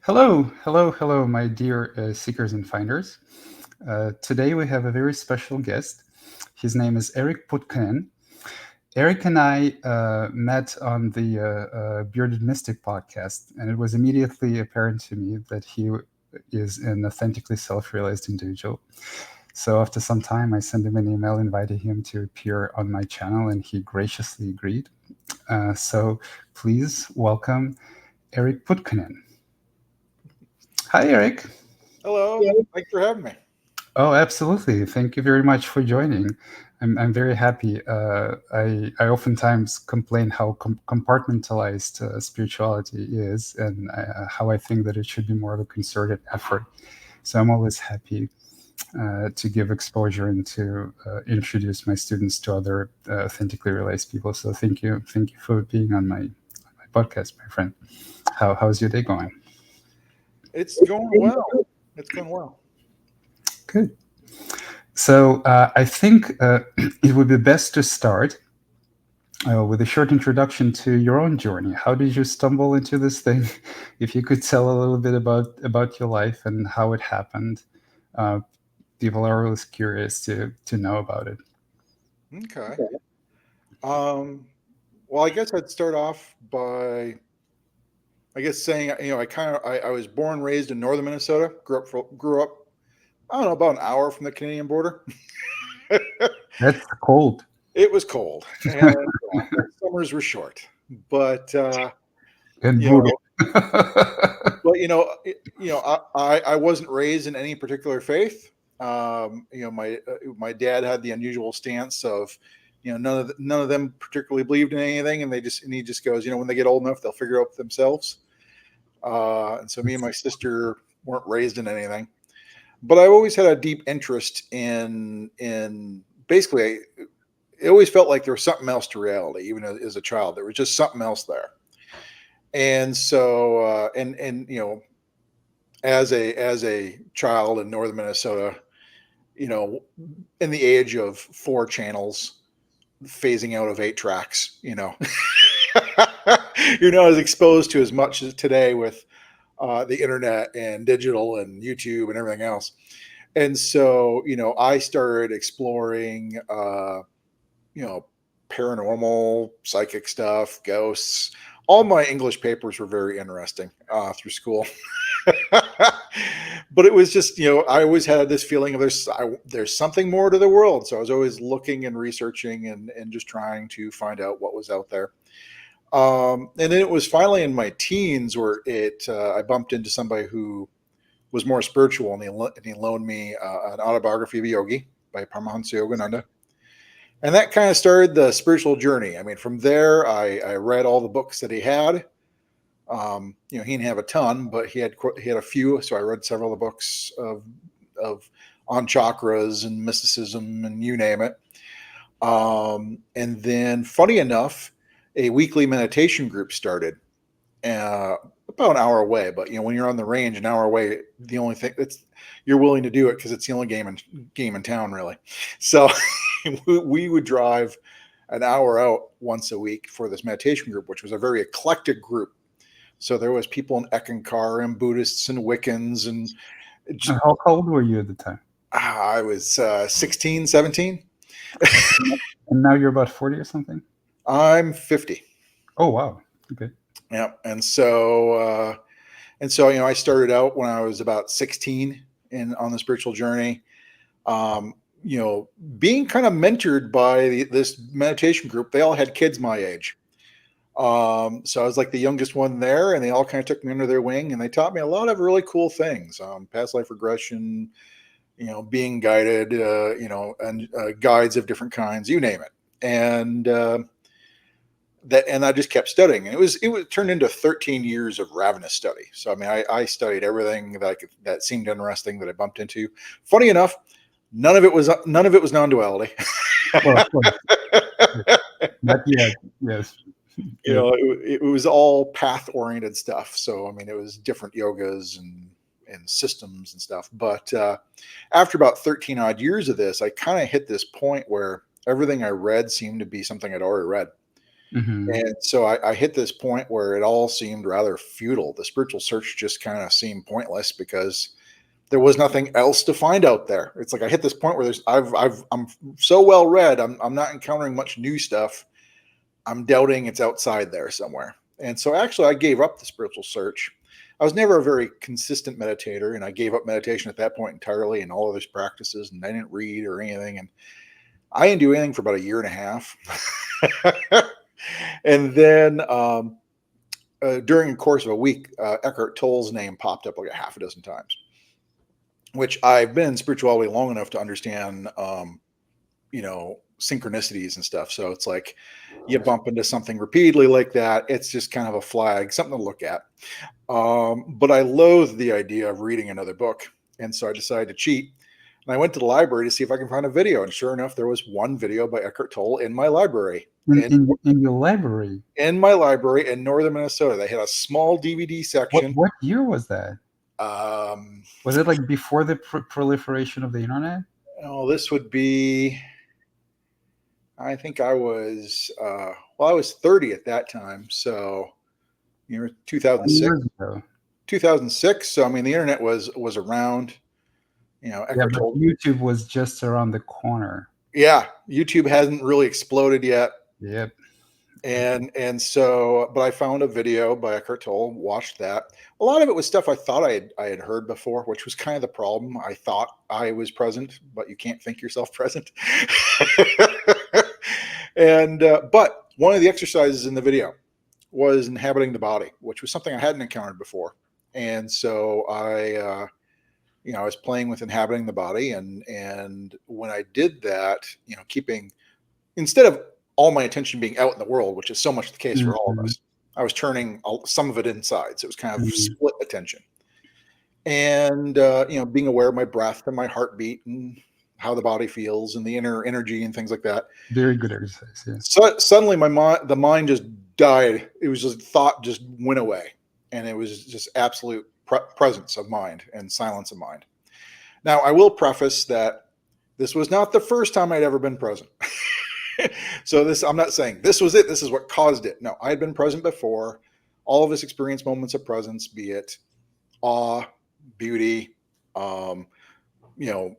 Hello, my dear seekers and finders. Today we have a very special guest. His name is Eric Putkonen. Eric and I met on the Bearded Mystic podcast, and it was immediately apparent to me that he is an authentically self-realized individual. So after some time, I sent him an email, invited him to appear on my channel, and he graciously agreed. So please welcome Eric Putkonen. Hi, Eric. Hello, thanks for having me. Oh, absolutely. Thank you very much for joining. I'm very happy. I oftentimes complain how compartmentalized spirituality is, and how I think that it should be more of a concerted effort. So I'm always happy to give exposure and to introduce my students to other authentically realized people. So thank you for being on my podcast, my friend. How's your day going? It's going well. It's going well. Good. So I think it would be best to start with a short introduction to your own journey. How did you stumble into this thing? If you could tell a little bit about your life and how it happened, uh, people are always curious to know about it. Okay. Um, well, I guess I'd start off by, I guess, saying, I was born and raised in northern Minnesota. Grew up. I don't know, about an hour from the Canadian border. That's cold. It was cold, and summers were short. But And you brutal. know, I wasn't raised in any particular faith. My dad had the unusual stance of, none of them particularly believed in anything, and he just goes, when they get old enough, they'll figure it out for themselves. And so me and my sister weren't raised in anything, but I always had a deep interest in basically. It always felt like there was something else to reality, even as a child. There was just something else there, and so as a child in northern Minnesota, you know, in the age of 4 channels, phasing out of 8 tracks, you're not as exposed to as much as today with the internet and digital and YouTube and everything else. And so, I started exploring, you know, paranormal, psychic stuff, ghosts. All my English papers were very interesting through school. But it was just, I always had this feeling of there's something more to the world. So I was always looking and researching and just trying to find out what was out there. And then it was finally in my teens where I bumped into somebody who was more spiritual, and he loaned me an autobiography of a yogi by Paramahansa Yogananda. And that kind of started the spiritual journey. I mean, from there, I read all the books that he had. He didn't have a ton, but he had a few. So I read several of the books of on chakras and mysticism and you name it. And then, funny enough, a weekly meditation group started about an hour away. But when you're on the range, an hour away, the only thing that's you're willing to do it because it's the only game in town, really. So we would drive an hour out once a week for this meditation group, which was a very eclectic group. So there was people in Ekankar and Buddhists and Wiccans and How old were you at the time? I was 16, 17. And now you're about 40 or something? I'm 50. Oh, wow. Okay. Yeah. And so I started out when I was about 16 on the spiritual journey. Um, Being kind of mentored by this meditation group. They all had kids my age. So I was like the youngest one there, and they all kind of took me under their wing, and they taught me a lot of really cool things, past life regression, being guided, and guides of different kinds, you name it. And I just kept studying, and it was turned into 13 years of ravenous study. So I mean, I studied everything that seemed interesting that I bumped into. Funny enough, none of it was non-duality. Well, of course. Not yet. Yes. It was all path-oriented stuff. So I mean, it was different yogas and systems and stuff. But after about 13 odd years of this, I kind of hit this point where everything I read seemed to be something I'd already read. Mm-hmm. And so I hit this point where it all seemed rather futile. The spiritual search just kind of seemed pointless because there was nothing else to find out there. It's like I hit this point where I'm so well read. I'm not encountering much new stuff. I'm doubting it's outside there somewhere. And so actually I gave up the spiritual search. I was never a very consistent meditator, and I gave up meditation at that point entirely and all of these practices, and I didn't read or anything. And I didn't do anything for about a year and a half. And then during the course of a week, Eckhart Tolle's name popped up like a half a dozen times, which I've been in spirituality long enough to understand, synchronicities and stuff. So it's like you bump into something repeatedly like that. It's just kind of a flag, something to look at. But I loathe the idea of reading another book. And so I decided to cheat. And I went to the library to see if I can find a video. And sure enough, there was one video by Eckhart Tolle in my library. In your library. In my library in northern Minnesota. They had a small DVD section. What year was that? Was it like before the proliferation of the internet? Oh, this would be, I think I was, I was 30 at that time. So, 2006. 2006. So, I mean, the internet was around, Eckhart Tolle. YouTube was just around the corner. Yeah. YouTube hasn't really exploded yet. Yep. And so, but I found a video by Eckhart Tolle, watched that. A lot of it was stuff I thought I had heard before, which was kind of the problem. I thought I was present, but you can't think yourself present. And, but one of the exercises in the video was inhabiting the body, which was something I hadn't encountered before. And so I was playing with inhabiting the body. And when I did that, keeping, instead of all my attention being out in the world, which is so much the case for all of us, I was turning some of it inside. So it was kind of split attention. And, being aware of my breath and my heartbeat and how the body feels and the inner energy and things like that. Very good exercise. Yeah. So suddenly the mind just died. It was just, thought just went away. And it was just absolute presence of mind and silence of mind. Now, I will preface that this was not the first time I'd ever been present. So I'm not saying this was it. This is what caused it. No, I had been present before. All of us experience moments of presence, be it awe, beauty,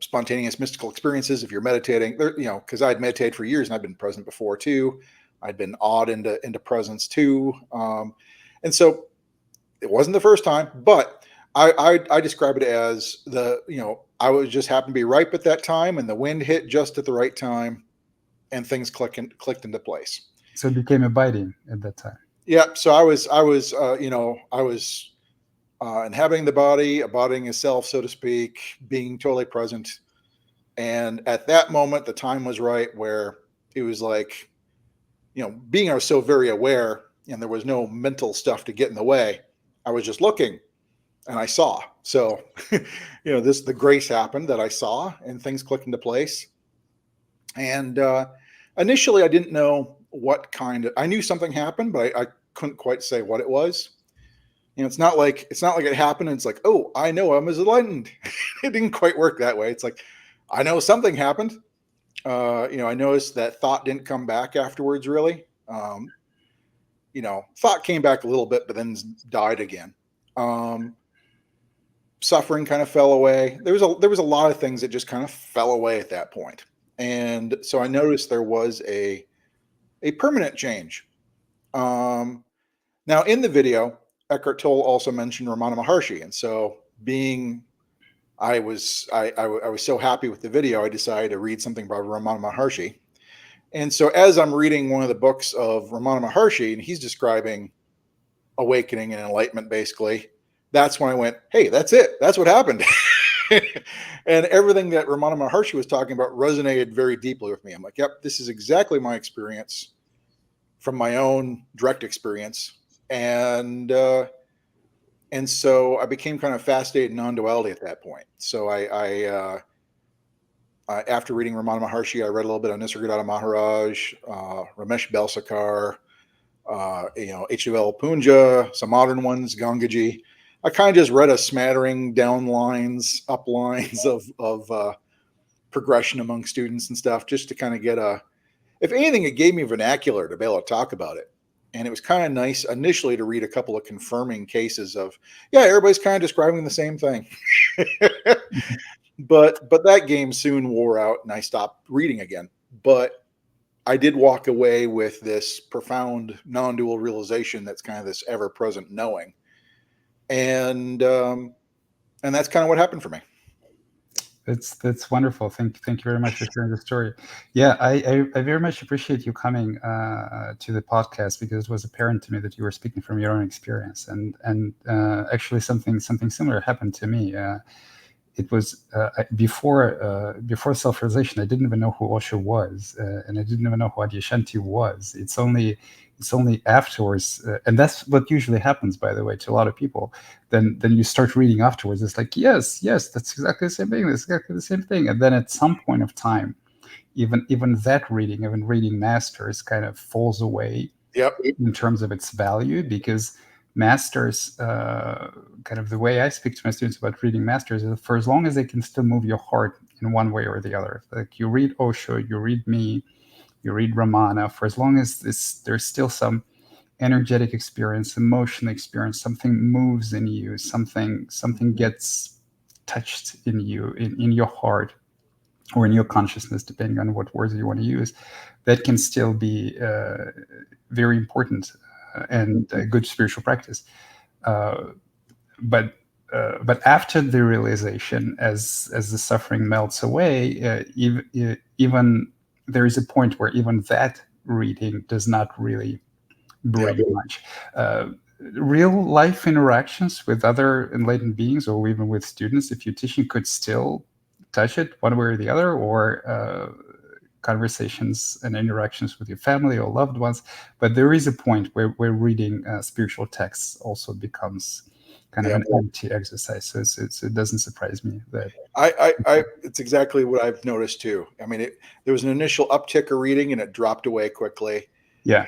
spontaneous mystical experiences. If you're meditating, because I'd meditated for years and I've been present before too. I'd been awed into presence too. And so it wasn't the first time, but I describe it as I was just happened to be ripe at that time, and the wind hit just at the right time, and things clicked into place. So it became abiding at that time. Yeah. So I was inhabiting the body, embodying a self, so to speak, being totally present. And at that moment, the time was right where it was like, being I was so very aware and there was no mental stuff to get in the way. I was just looking and I saw. So, the grace happened that I saw and things clicked into place. And initially I didn't know I knew something happened, but I couldn't quite say what it was. It's not like it happened and it's like, oh, I know I'm as enlightened. It didn't quite work that way. It's like, I know something happened. I noticed that thought didn't come back afterwards, really. Thought came back a little bit, but then died again. Suffering kind of fell away. There was a lot of things that just kind of fell away at that point. And so I noticed there was a permanent change. Now in the video, Eckhart Tolle also mentioned Ramana Maharshi. And so I was so happy with the video, I decided to read something by Ramana Maharshi. And so as I'm reading one of the books of Ramana Maharshi, and he's describing awakening and enlightenment, basically, that's when I went, hey, that's it. That's what happened. And everything that Ramana Maharshi was talking about resonated very deeply with me. I'm like, yep, this is exactly my experience from my own direct experience. And so I became kind of fascinated in non-duality at that point. So I after reading Ramana Maharshi, I read a little bit on Nisargadatta Maharaj, Ramesh Balsekar, H.U.L. Punja, some modern ones, Gangaji. I kind of just read a smattering down lines, up lines of progression among students and stuff, just to kind of get if anything, it gave me vernacular to be able to talk about it. And it was kind of nice initially to read a couple of confirming cases of, yeah, everybody's kind of describing the same thing. but that game soon wore out and I stopped reading again. But I did walk away with this profound non-dual realization that's kind of this ever-present knowing. And that's kind of what happened for me. That's wonderful. Thank you very much for sharing the story. Yeah, I very much appreciate you coming to the podcast, because it was apparent to me that you were speaking from your own experience, and actually something similar happened to me. It was before self-realization. I didn't even know who Osho was, and I didn't even know who Adyashanti was. It's only afterwards, and that's what usually happens, by the way, to a lot of people. Then you start reading afterwards. It's like, yes, that's exactly the same thing. That's exactly the same thing. And then at some point of time, even that reading, even reading masters, kind of falls away. Yep. In terms of its value, because masters, kind of the way I speak to my students about reading masters is, for as long as they can still move your heart in one way or the other. Like, you read Osho, you read me, you read Ramana, for as long as there's still some energetic experience, emotional experience, something moves in you, something gets touched in you, in your heart, or in your consciousness, depending on what words you want to use, that can still be very important and a good spiritual practice. But after the realization, as the suffering melts away, even there is a point where even that reading does not really bring much. Real life interactions with other enlightened beings, or even with students, if you're teaching, could still touch it one way or the other, or conversations and interactions with your family or loved ones. But there is a point where reading spiritual texts also becomes kind of an empty exercise. So it doesn't surprise me that it's exactly what I've noticed too. I mean, there was an initial uptick of reading and it dropped away quickly. Yeah.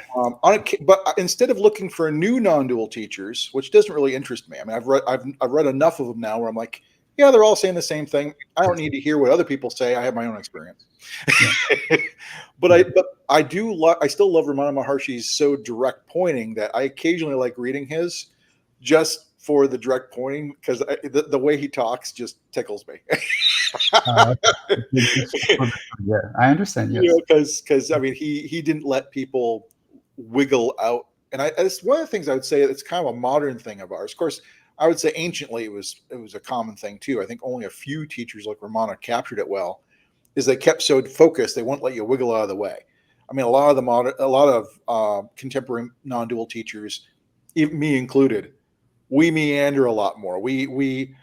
But instead of looking for new non-dual teachers, which doesn't really interest me. I mean, I've read enough of them now where I'm like, yeah, they're all saying the same thing. I don't need to hear what other people say. I have my own experience. Yeah. But I still love Ramana Maharshi's so direct pointing that I occasionally like reading his, just for the direct pointing, because the way he talks just tickles me. Yeah, I understand. Yes. Because I mean, he didn't let people wiggle out, and it's one of the things I would say. It's kind of a modern thing of ours. Of course, I would say anciently it was a common thing too. I think only a few teachers like Ramana captured it well. Is they kept so focused they won't let you wiggle out of the way. I mean, a lot of contemporary non-dual teachers, even me included, we meander a lot more. We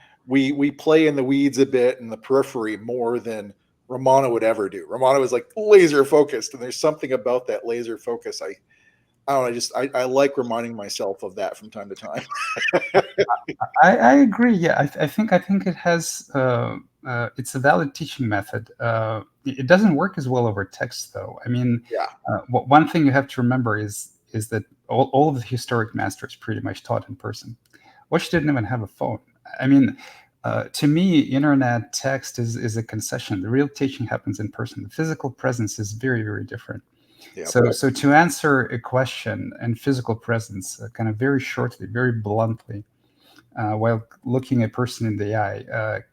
play in the weeds a bit in the periphery more than Ramana would ever do. Ramana was like laser focused, and there's something about that laser focus. I don't know. I like reminding myself of that from time to time. I agree. Yeah, I think it has. It's a valid teaching method. It doesn't work as well over text, though. I mean, Yeah. One thing you have to remember is that all of the historic masters pretty much taught in person. Osho didn't even have a phone. I mean, to me, internet text is a concession. The real teaching happens in person. The physical presence is very, very different. Yeah. So to answer a question and physical presence, kind of very shortly, very bluntly, while looking a person in the eye,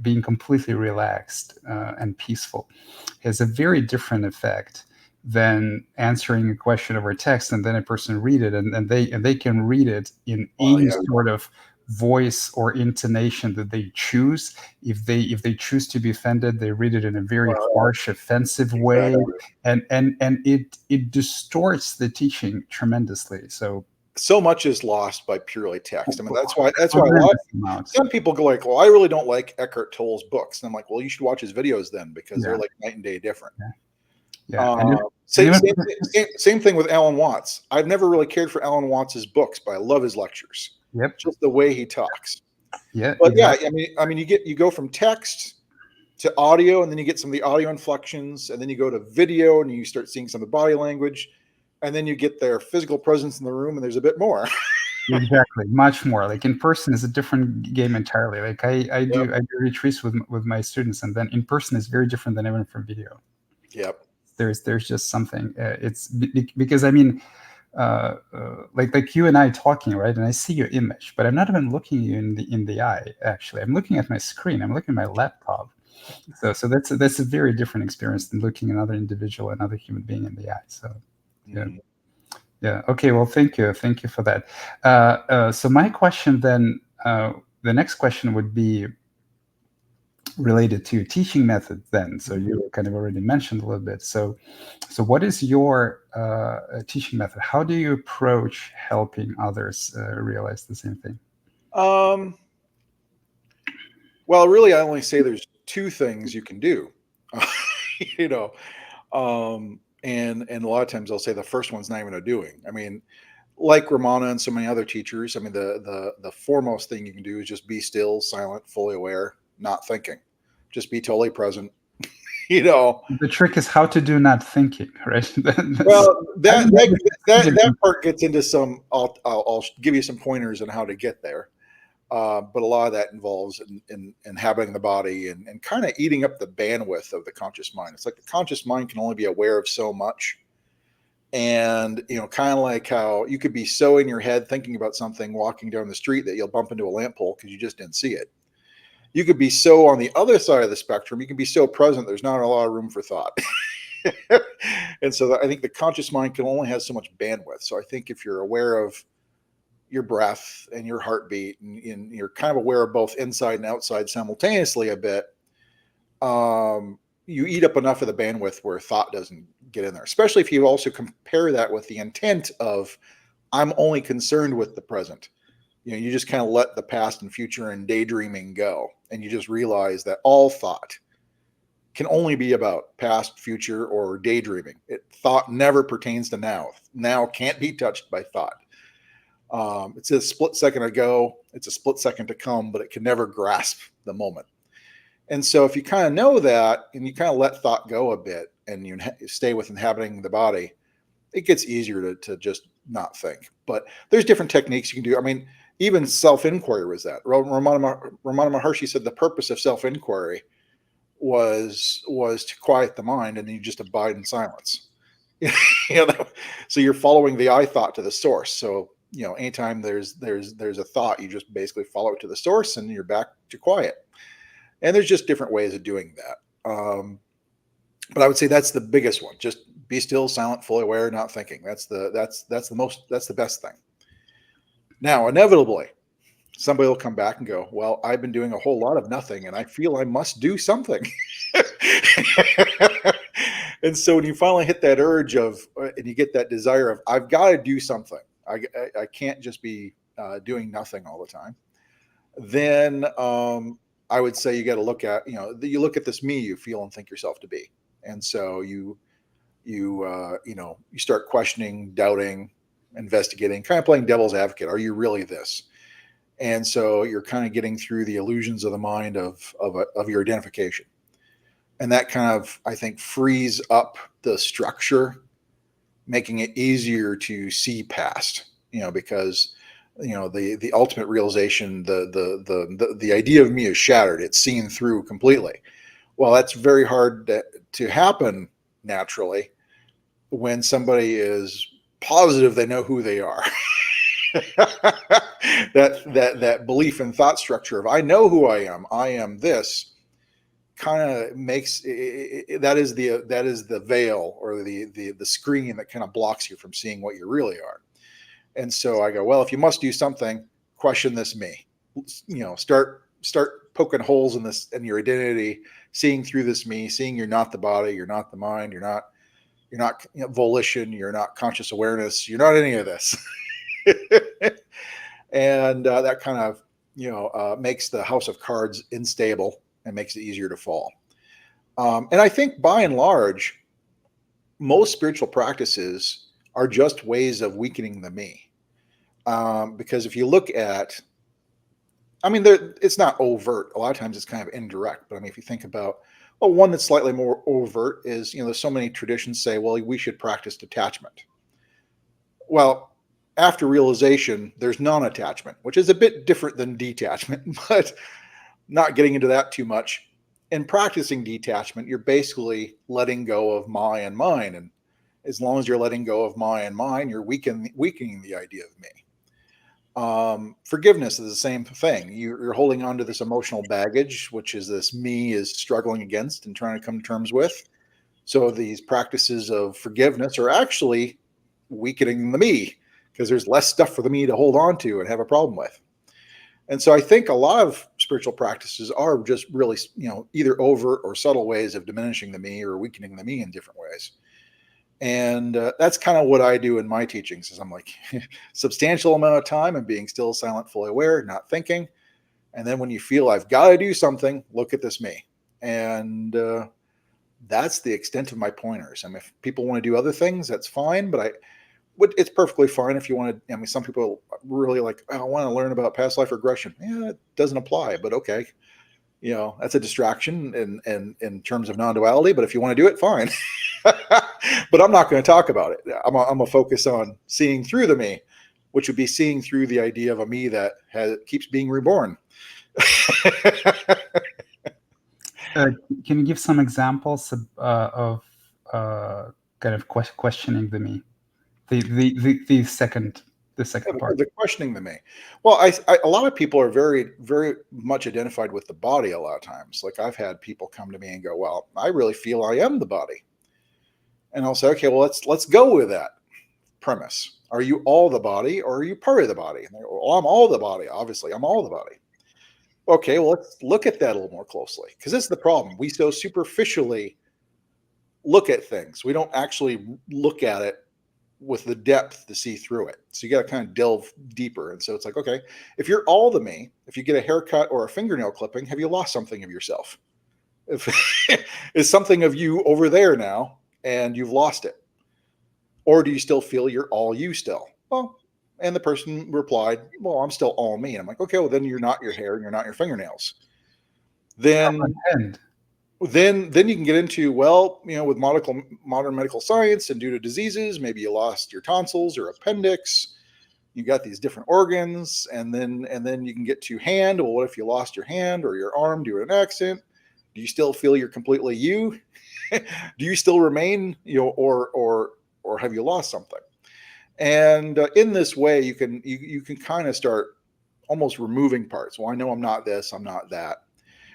being completely relaxed and peaceful, has a very different effect than answering a question over text, and then a person read it, and they can read it in any sort of voice or intonation that they choose. If they choose to be offended, they read it in a very harsh, offensive way, and it distorts the teaching tremendously. So much is lost by purely text. I mean, that's why some people go like, well, I really don't like Eckhart Tolle's books. And I'm like, well, you should watch his videos then, because they're like night and day different. Same thing with Alan Watts. I've never really cared for Alan Watts's books, but I love his lectures. Yep. Just the way he talks. Yeah. But exactly. I mean, you go from text to audio, and then you get some of the audio inflections, and then you go to video, and you start seeing some of the body language. And then you get their physical presence in the room, and there's a bit more. Exactly, much more. Like, in person is a different game entirely. Like I do retreats with my students, and then in person is very different than even from video. Yep. There's just something. Because I mean, like you and I talking, right? And I see your image, but I'm not even looking you in the eye. Actually, I'm looking at my screen. I'm looking at my laptop. So that's a very different experience than looking another individual, another human being in the eye. So yeah. Mm-hmm. Yeah. Okay. Well, thank you. Thank you for that. So my question then, the next question would be related to teaching methods then. So you kind of already mentioned a little bit. So what is your teaching method? How do you approach helping others realize the same thing? Well, really, I only say there's two things you can do. you know, and a lot of times I'll say the first one's not even a doing. I mean, like Ramana and so many other teachers, I mean, the foremost thing you can do is just be still, silent, fully aware, not thinking. Just be totally present. you know, The trick is how to do not thinking, right? well, I that don't know that if it's that, easy. that part gets into some. I'll give you some pointers on how to get there. But a lot of that involves in inhabiting the body and kind of eating up the bandwidth of the conscious mind. It's like the conscious mind can only be aware of so much. And, kind of like how you could be so in your head thinking about something walking down the street that you'll bump into a lamp pole because you just didn't see it. You could be so on the other side of the spectrum. You can be so present. There's not a lot of room for thought. and so I think the conscious mind can only have so much bandwidth. So I think if you're aware of your breath and your heartbeat and you're kind of aware of both inside and outside simultaneously a bit, you eat up enough of the bandwidth where thought doesn't get in there, especially if you also compare that with the intent of I'm only concerned with the present. You just kind of let the past and future and daydreaming go, and you just realize that all thought can only be about past, future, or daydreaming. Thought never pertains to now. Now can't be touched by thought. It's a split second ago, it's a split second to come, but it can never grasp the moment. And so if you kind of know that and you kind of let thought go a bit and you stay with inhabiting the body, it gets easier to just not think. But there's different techniques you can do. I mean, even self-inquiry was that. Ramana Maharshi said the purpose of self-inquiry was to quiet the mind, and then you just abide in silence. So you're following the I thought to the source. So anytime there's a thought, you just basically follow it to the source, and you're back to quiet. And there's just different ways of doing that. But I would say that's the biggest one. Just be still, silent, fully aware, not thinking. That's the best thing. Now, inevitably, somebody will come back and go, well, I've been doing a whole lot of nothing and I feel I must do something. And so when you finally hit that urge and you get that desire of, I've got to do something. I can't just be doing nothing all the time. Then I would say you got to look at, you look at this me you feel and think yourself to be. And so you start questioning, doubting, investigating, kind of playing devil's advocate. Are you really this? And so you're kind of getting through the illusions of the mind of your identification. And that kind of, I think, frees up the structure, making it easier to see past, because, the ultimate realization, the idea of me is shattered. It's seen through completely. Well, that's very hard to happen naturally when somebody is positive they know who they are. that belief and thought structure of I know who I am this, kind of makes that is the veil or the screen that kind of blocks you from seeing what you really are. And so I go, well, if you must do something, question this me. Start poking holes in your identity, seeing through this me, seeing you're not the body, you're not the mind, you're not volition, you're not conscious awareness, you're not any of this. And that kind of makes the house of cards unstable and makes it easier to fall. And I think by and large, most spiritual practices are just ways of weakening the me. Because if you look at, I mean, it's not overt. A lot of times it's kind of indirect. But I mean, if you think about, well, one that's slightly more overt is, there's so many traditions say, well, we should practice detachment. Well, after realization, there's non-attachment, which is a bit different than detachment, but not getting into that too much. in practicing detachment, you're basically letting go of my and mine. And as long as you're letting go of my and mine, you're weakening the idea of me. Forgiveness is the same thing. You're holding on to this emotional baggage, which is this me is struggling against and trying to come to terms with. So these practices of forgiveness are actually weakening the me, because there's less stuff for the me to hold on to and have a problem with. And so I think a lot of spiritual practices are just really, either overt or subtle ways of diminishing the me or weakening the me in different ways. And that's kind of what I do in my teachings, is I'm like, substantial amount of time and being still, silent, fully aware, not thinking. And then when you feel I've got to do something, look at this me. And that's the extent of my pointers. I mean, if people want to do other things, that's fine. But it's perfectly fine if you want to. I mean, some people really like, I want to learn about past life regression. Yeah, it doesn't apply, but okay. That's a distraction in terms of non-duality. But if you want to do it, fine. But I'm not going to talk about it. I'm going to focus on seeing through the me, which would be seeing through the idea of a me that keeps being reborn. Can you give some examples of kind of questioning the me? The second part. The questioning the me. Well, a lot of people are very, very much identified with the body a lot of times. Like I've had people come to me and go, well, I really feel I am the body. And I'll say, okay, well, let's go with that premise. Are you all the body or are you part of the body? And they go, well, I'm all the body. Obviously, I'm all the body. Okay, well, let's look at that a little more closely, because this is the problem. We so superficially look at things. We don't actually look at it with the depth to see through it. So you got to kind of delve deeper. And so it's like, okay, if you're all the me, if you get a haircut or a fingernail clipping, have you lost something of yourself? Is something of you over there now and you've lost it? Or do you still feel you're all you still? Well, and the person replied, well, I'm still all me. And I'm like, okay, well, then you're not your hair and you're not your fingernails. Then you can get into, well, with modern medical science, and due to diseases, maybe you lost your tonsils or appendix. You got these different organs, and then you can get to hand. Well, what if you lost your hand or your arm due to an accident? Do you still feel you're completely you? Do you still remain, or have you lost something? And in this way, you can kind of start almost removing parts. Well, I know I'm not this, I'm not that.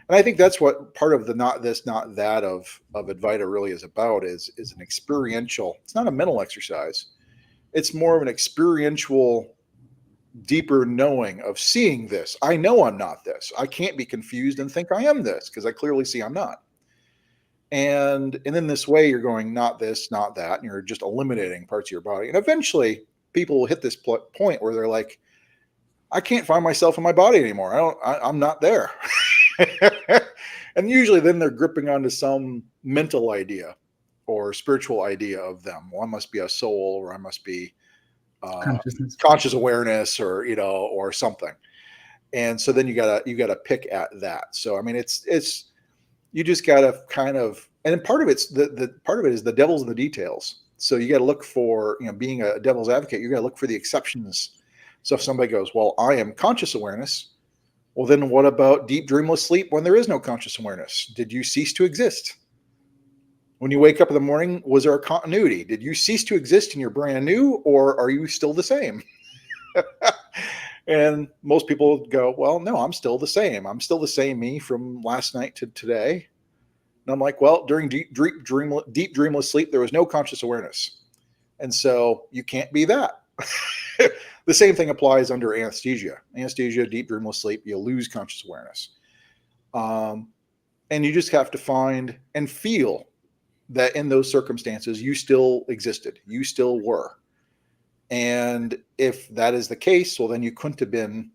And I think that's what part of the not this, not that of Advaita really is about, is an experiential. It's not a mental exercise. It's more of an experiential, deeper knowing of seeing this. I know I'm not this. I can't be confused and think I am this, because I clearly see I'm not. And in this way, you're going not this, not that, and you're just eliminating parts of your body. And eventually, people will hit this point where they're like, I can't find myself in my body anymore. I'm not there. And usually then they're gripping onto some mental idea or spiritual idea of them. Well, I must be a soul, or I must be conscious awareness, or something. And so then you gotta pick at that. So I mean, it's you just gotta kind of, and part of it's the part of it is the devil's in the details. So you got to look for, being a devil's advocate, you got to look for the exceptions. So if somebody goes, well, I am conscious awareness. Well, then what about deep dreamless sleep when there is no conscious awareness? Did you cease to exist? When you wake up in the morning, was there a continuity? Did you cease to exist and you're brand new, or are you still the same? And most people go, well, no, I'm still the same. I'm still the same me from last night to today. And I'm like, well, during deep dreamless sleep, there was no conscious awareness. And so you can't be that. The same thing applies under anesthesia. Anesthesia, deep dreamless sleep, you lose conscious awareness. And you just have to find and feel that in those circumstances, you still existed. You still were. And if that is the case, well, then you couldn't have been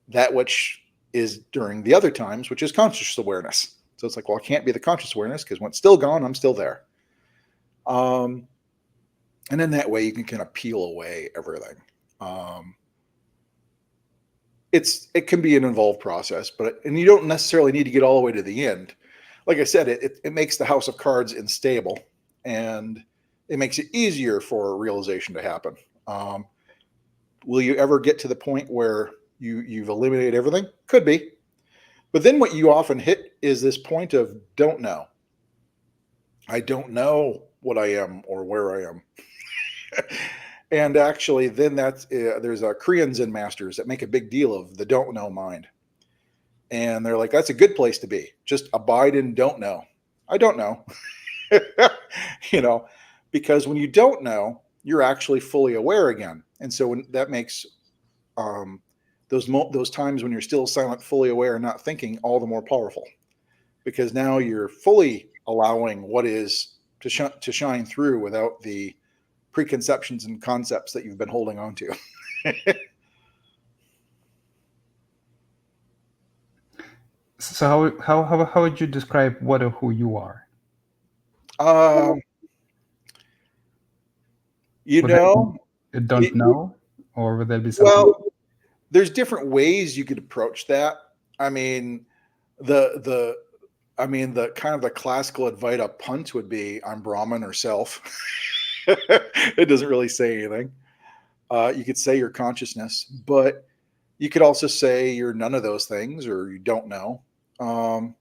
that which is during the other times, which is conscious awareness. So it's like, well, I can't be the conscious awareness, because when it's still gone, I'm still there. And then that way you can kind of peel away everything. It can be an involved process, and you don't necessarily need to get all the way to the end. Like I said, it makes the house of cards unstable, and it makes it easier for realization to happen. Will you ever get to the point where you've eliminated everything? Could be. But then what you often hit is this point of don't know. I don't know what I am or where I am. And actually, then there's Korean Zen masters that make a big deal of the don't know mind. And they're like, that's a good place to be. Just abide in don't know. I don't know. Because when you don't know, you're actually fully aware again. And so that makes those times when you're still silent, fully aware, and not thinking all the more powerful. Because now you're fully allowing what is to shine through without the preconceptions and concepts that you've been holding on to. So how would you describe what or who you are? You Would that know, be don't know, or would that be something? well, there's different ways you could approach that. I mean, the kind of the classical Advaita punt would be I'm Brahman or self. It doesn't really say anything. You could say your consciousness, but you could also say you're none of those things or you don't know. I don't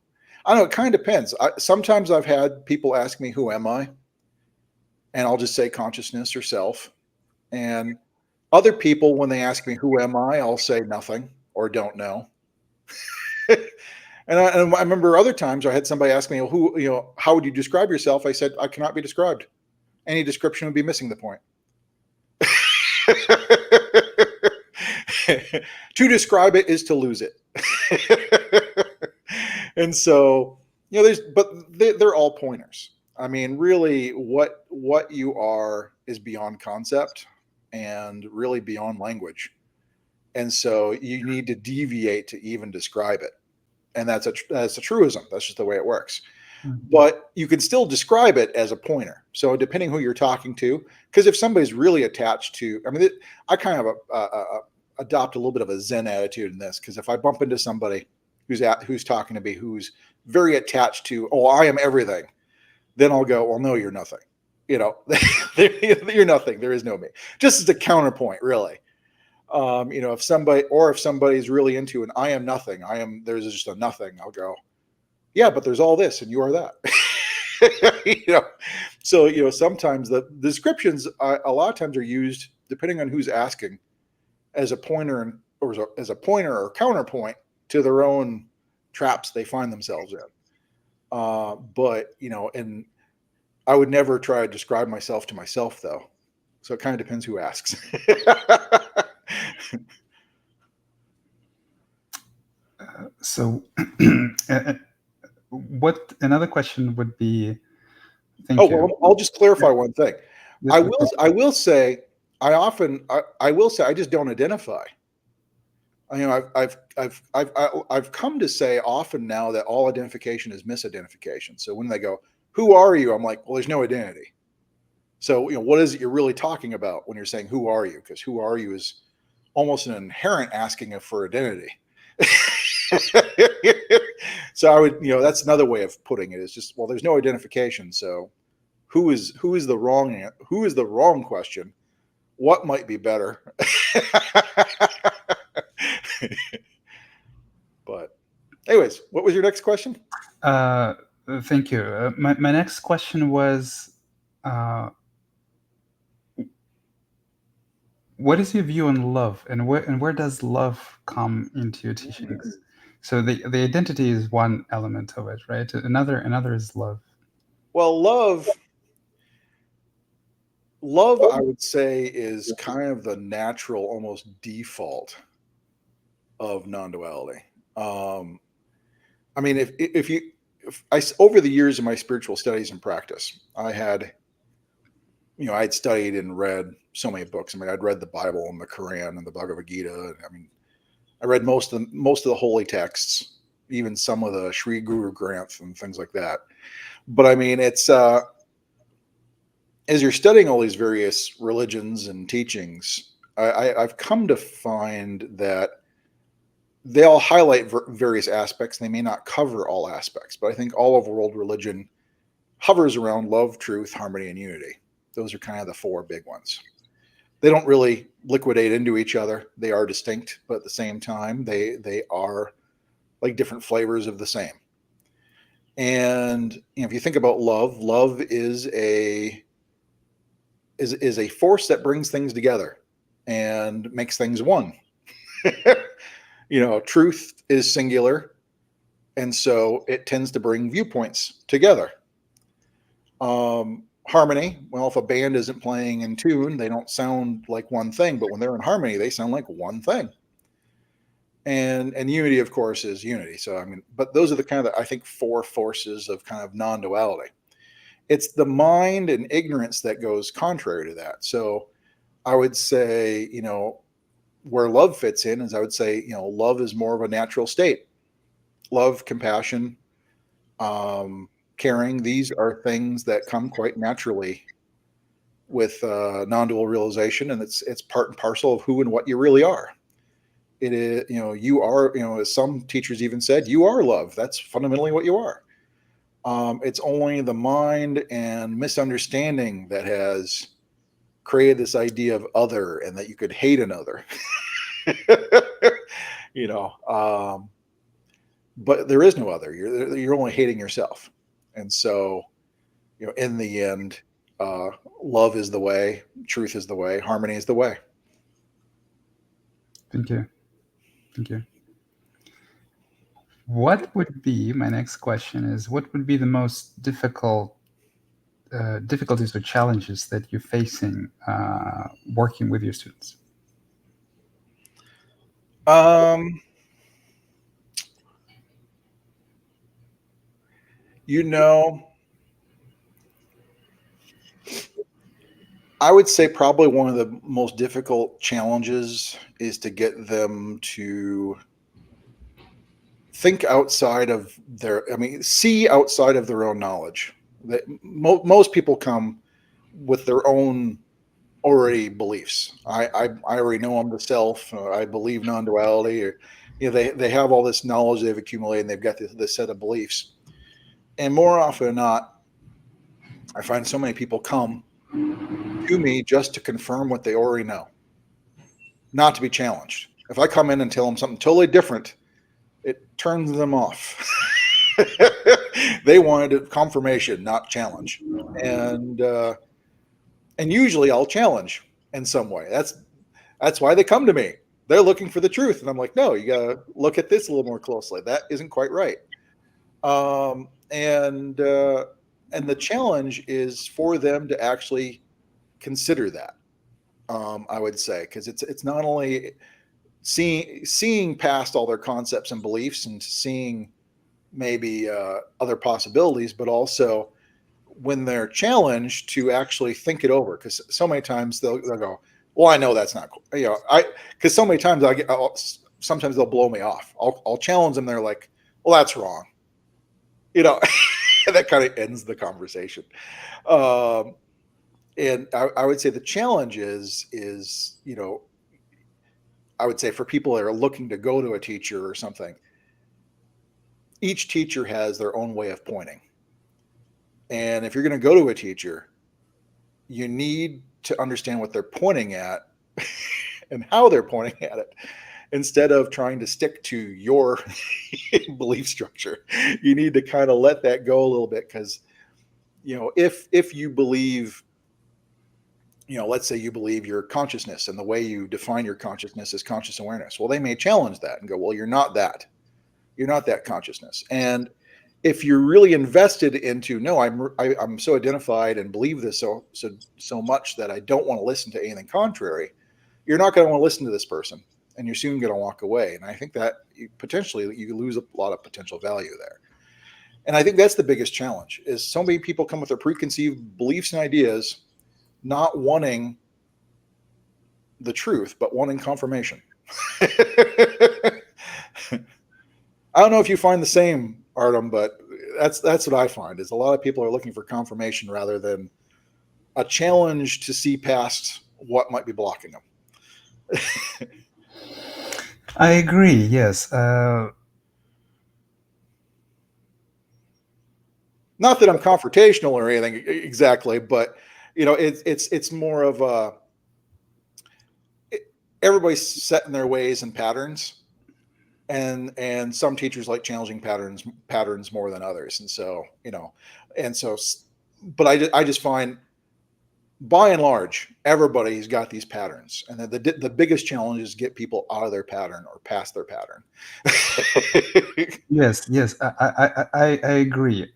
know. It kind of depends. Sometimes I've had people ask me, who am I? And I'll just say consciousness or self. And other people, when they ask me, who am I? I'll say nothing or don't know. And I remember other times I had somebody ask me, well, how would you describe yourself? I said, I cannot be described. Any description would be missing the point. To describe it is to lose it. And so, they're all pointers. I mean, really, what you are is beyond concept and really beyond language. And so you need to deviate to even describe it. And that's a truism. That's just the way it works. Mm-hmm. But you can still describe it as a pointer. So depending who you're talking to, because if somebody's really attached to, I kind of adopt a little bit of a Zen attitude in this, because if I bump into somebody who's talking to me, who's very attached to, oh, I am everything, then I'll go, well, no, you're nothing. You're nothing. There is no me. Just as a counterpoint, really. If somebody's really into an I am nothing, there's just a nothing, I'll go, yeah, but there's all this and you are that. So sometimes the descriptions a lot of times are used, depending on who's asking, as a pointer or counterpoint to their own traps they find themselves in. And I would never try to describe myself to myself, though. So it kind of depends who asks. So what another question would be, thank you. Well, I'll just clarify one thing. Yes, I will say I just don't identify. I've come to say often now that all identification is misidentification. So when they go, who are you? I'm like, well, there's no identity. So, what is it you're really talking about when you're saying, who are you? Because who are you is almost an inherent asking for identity. So I would, that's another way of putting it, is just, well, there's no identification. So who is the wrong question? What might be better? But anyways, what was your next question? Thank you. My next question was, what is your view on love, and where does love come into your teachings? So the identity is one element of it, right? Another is love. Well, love, I would say, is kind of the natural, almost default of non-duality. Over the years of my spiritual studies and practice, I'd studied and read so many books. I'd read the Bible and the Quran and the Bhagavad Gita. I read most of the holy texts, even some of the Sri Guru Granth and things like that. But it's as you're studying all these various religions and teachings, I've come to find that they all highlight various aspects. They may not cover all aspects, but I think all of world religion hovers around love, truth, harmony, and unity. Those are kind of the four big ones. They don't really liquidate into each other. They are distinct, but at the same time, they are like different flavors of the same. And if you think about love, love is a force that brings things together and makes things one. Truth is singular, and so it tends to bring viewpoints together. Harmony, well, if a band isn't playing in tune, they don't sound like one thing, but when they're in harmony, they sound like one thing. And unity, of course, is unity. So but those are the kind of, I think, four forces of kind of non-duality. It's the mind and ignorance that goes contrary to that. So I would say, where love fits in is, I would say, love is more of a natural state. Love, compassion, caring, these are things that come quite naturally with non-dual realization, and it's part and parcel of who and what you really are. It is, you are, as some teachers even said, you are love. That's fundamentally what you are. It's only the mind and misunderstanding that has created this idea of other, and that you could hate another. But there is no other. You're only hating yourself. And so, in the end, love is the way, truth is the way, harmony is the way. Thank you. Thank you. What would be, my next question is, what would be the most difficulties or challenges that you're facing working with your students? I would say probably one of the most difficult challenges is to get them to think outside of see outside of their own knowledge. That most people come with their own already beliefs. I already know I'm the self. I believe non-duality. Or, they have all this knowledge they've accumulated, and they've got this set of beliefs. And more often than not, I find so many people come to me just to confirm what they already know, not to be challenged. If I come in and tell them something totally different, it turns them off. They wanted confirmation, not challenge. And usually I'll challenge in some way. That's why they come to me. They're looking for the truth. And I'm like, no, you got to look at this a little more closely. That isn't quite right. And the challenge is for them to actually consider that. I would say, because it's not only seeing past all their concepts and beliefs and seeing maybe other possibilities, but also when they're challenged to actually think it over. Because so many times they'll go, well, I know that's not cool. Because so many times sometimes they'll blow me off. I'll challenge them. They're like, well, that's wrong. That kind of ends the conversation. And I would say the challenge is, I would say for people that are looking to go to a teacher or something, each teacher has their own way of pointing. And if you're going to go to a teacher, you need to understand what they're pointing at and how they're pointing at it, instead of trying to stick to your belief structure. You need to kind of let that go a little bit, because, if you believe, let's say you believe your consciousness, and the way you define your consciousness is conscious awareness. Well, they may challenge that and go, well, you're not that. You're not that consciousness. And if you're really invested into, no, I'm so identified and believe this so much that I don't want to listen to anything contrary, you're not going to want to listen to this person, and you're soon going to walk away. And I think that potentially you lose a lot of potential value there. And I think that's the biggest challenge, is so many people come with their preconceived beliefs and ideas, not wanting the truth, but wanting confirmation. I don't know if you find the same, Artem, but that's what I find, is a lot of people are looking for confirmation rather than a challenge to see past what might be blocking them. I agree. Yes. Not that I'm confrontational or anything exactly, but it's more of everybody's set in their ways and patterns, and some teachers like challenging patterns more than others. And so, but I just find, by and large, everybody's got these patterns, and the biggest challenge is get people out of their pattern or past their pattern. Yes, I agree.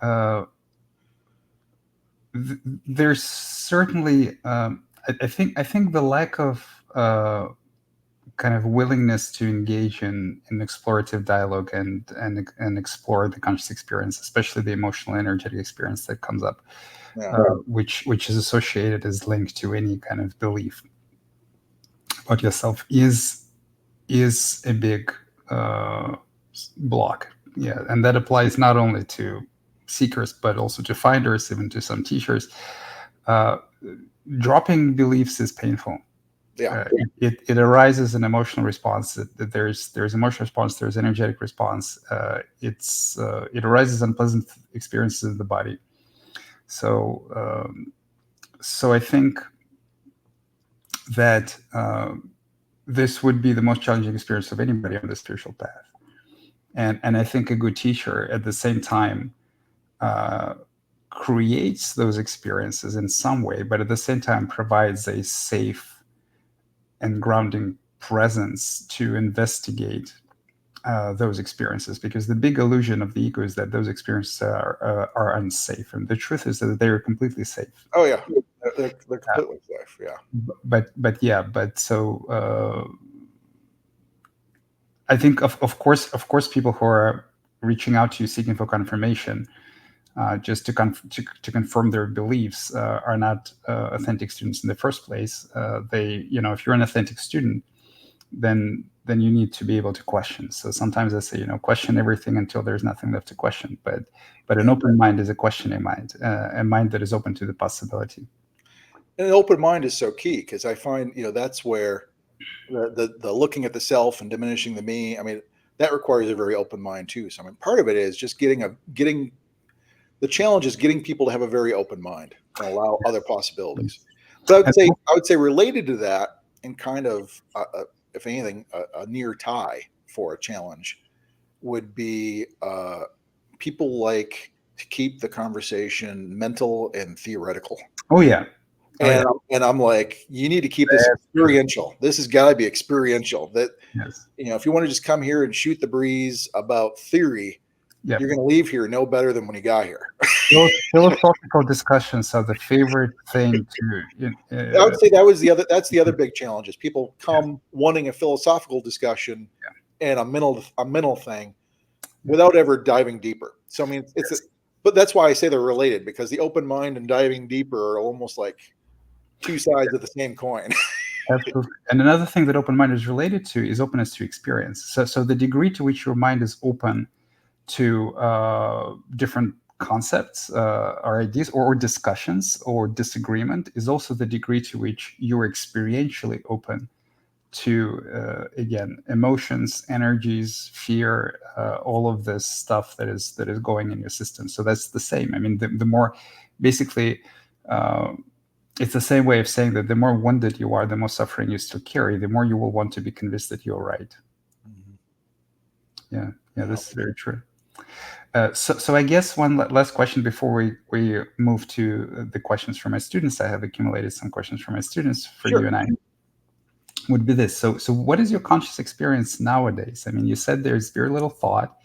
There's certainly, I think the lack of kind of willingness to engage in explorative dialogue and explore the conscious experience, especially the emotional energetic experience that comes up, which is associated, is linked to any kind of belief about yourself, is a big block. Yeah, and that applies not only to seekers but also to finders, even to some teachers. Dropping beliefs is painful. It arises an emotional response. That there's emotional response. There's energetic response. It arises unpleasant experiences in the body. So I think that this would be the most challenging experience of anybody on the spiritual path. And I think a good teacher at the same time creates those experiences in some way, but at the same time provides a safe and grounding presence to investigate those experiences, because the big illusion of the ego is that those experiences are unsafe, and the truth is that they are completely safe. Oh yeah, they're completely safe. Yeah. But so I think of course people who are reaching out to you seeking for confirmation, just to confirm their beliefs, are not authentic students in the first place. If you're an authentic student, then you need to be able to question. So sometimes I say, question everything until there's nothing left to question. But an open mind is a questioning mind, a mind that is open to the possibility. And an open mind is so key, because I find, that's where the looking at the self and diminishing the me, I mean, that requires a very open mind too. So I mean, part of it is just getting the challenge is getting people to have a very open mind and allow other possibilities. But I would say related to that, and kind of if anything, a near tie for a challenge would be people like to keep the conversation mental and theoretical. Oh yeah. And I'm like, you need to keep this experiential. This has got to be experiential. That, yes. If you want to just come here and shoot the breeze about theory, you're going to leave here no better than when you got here. Philosophical discussions are the favorite thing to. I would say that's the other big challenge, is people come wanting a philosophical discussion and a mental thing without ever diving deeper. So I mean, but that's why I say they're related, because the open mind and diving deeper are almost like two sides of the same coin. Absolutely. And another thing that open mind is related to is openness to experience. So the degree to which your mind is open to different concepts or ideas or discussions or disagreement is also the degree to which you're experientially open to again, emotions, energies, fear, all of this stuff that is going in your system. So that's the same. I mean, the more basically it's the same way of saying that the more wounded you are, the more suffering you still carry, the more you will want to be convinced that you're right. Yeah, this is very true. So I guess one last question before we move to the questions from my students. I have accumulated some questions from my students for you and I. Would be this. So what is your conscious experience nowadays? I mean, you said there's very little thought.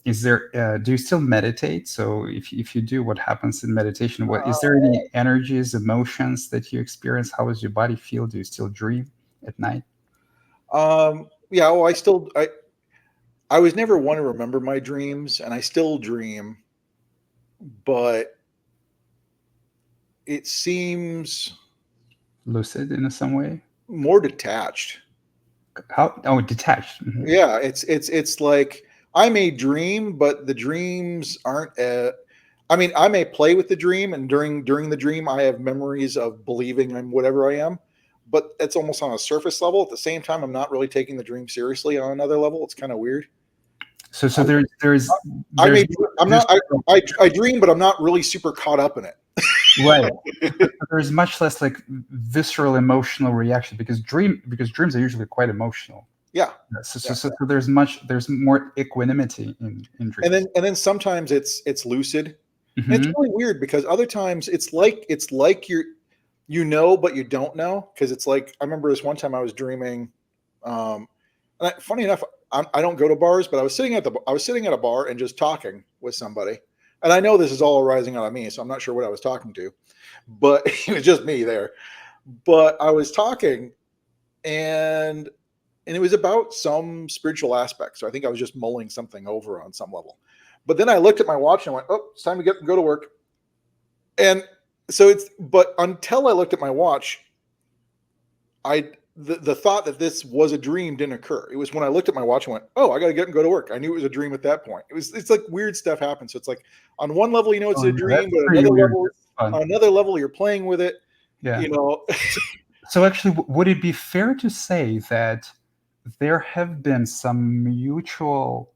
Is there? Do you still meditate? So if you do, what happens in meditation? What is there any energies, emotions that you experience? How does your body feel? Do you still dream at night? Yeah. Well, I was never one to remember my dreams, and I still dream, but it seems lucid in some way, more detached. How? Oh, detached. Mm-hmm. Yeah, it's like I may dream, but the dreams aren't. I mean, I may play with the dream, and during the dream, I have memories of believing I'm whatever I am, but it's almost on a surface level. At the same time, I'm not really taking the dream seriously on another level. It's kind of weird. So there's I dream, but I'm not really super caught up in it. Right. There's much less like visceral emotional reaction, because dreams are usually quite emotional. Yeah. So there's more equanimity in dreams. And then sometimes it's lucid. And it's Hmm. really weird because other times it's like you're, but you don't know. Because it's like, I remember this one time I was dreaming. Funny enough, I don't go to bars, but I was sitting at a bar and just talking with somebody. And I know this is all arising out of me, so I'm not sure what I was talking to, but it was just me there. But I was talking, and it was about some spiritual aspect. So I think I was just mulling something over on some level. But then I looked at my watch and I went, "Oh, it's time to go to work." And so but until I looked at my watch, the thought that this was a dream didn't occur. It was when I looked at my watch and went, "Oh, I got to get and go to work." I knew it was a dream at that point. It's like weird stuff happens. So it's like on one level, it's Oh, a yeah, dream, that's but pretty weird. That's on fun. another level, you're playing with it. Yeah. You know, So actually, would it be fair to say that there have been some mutual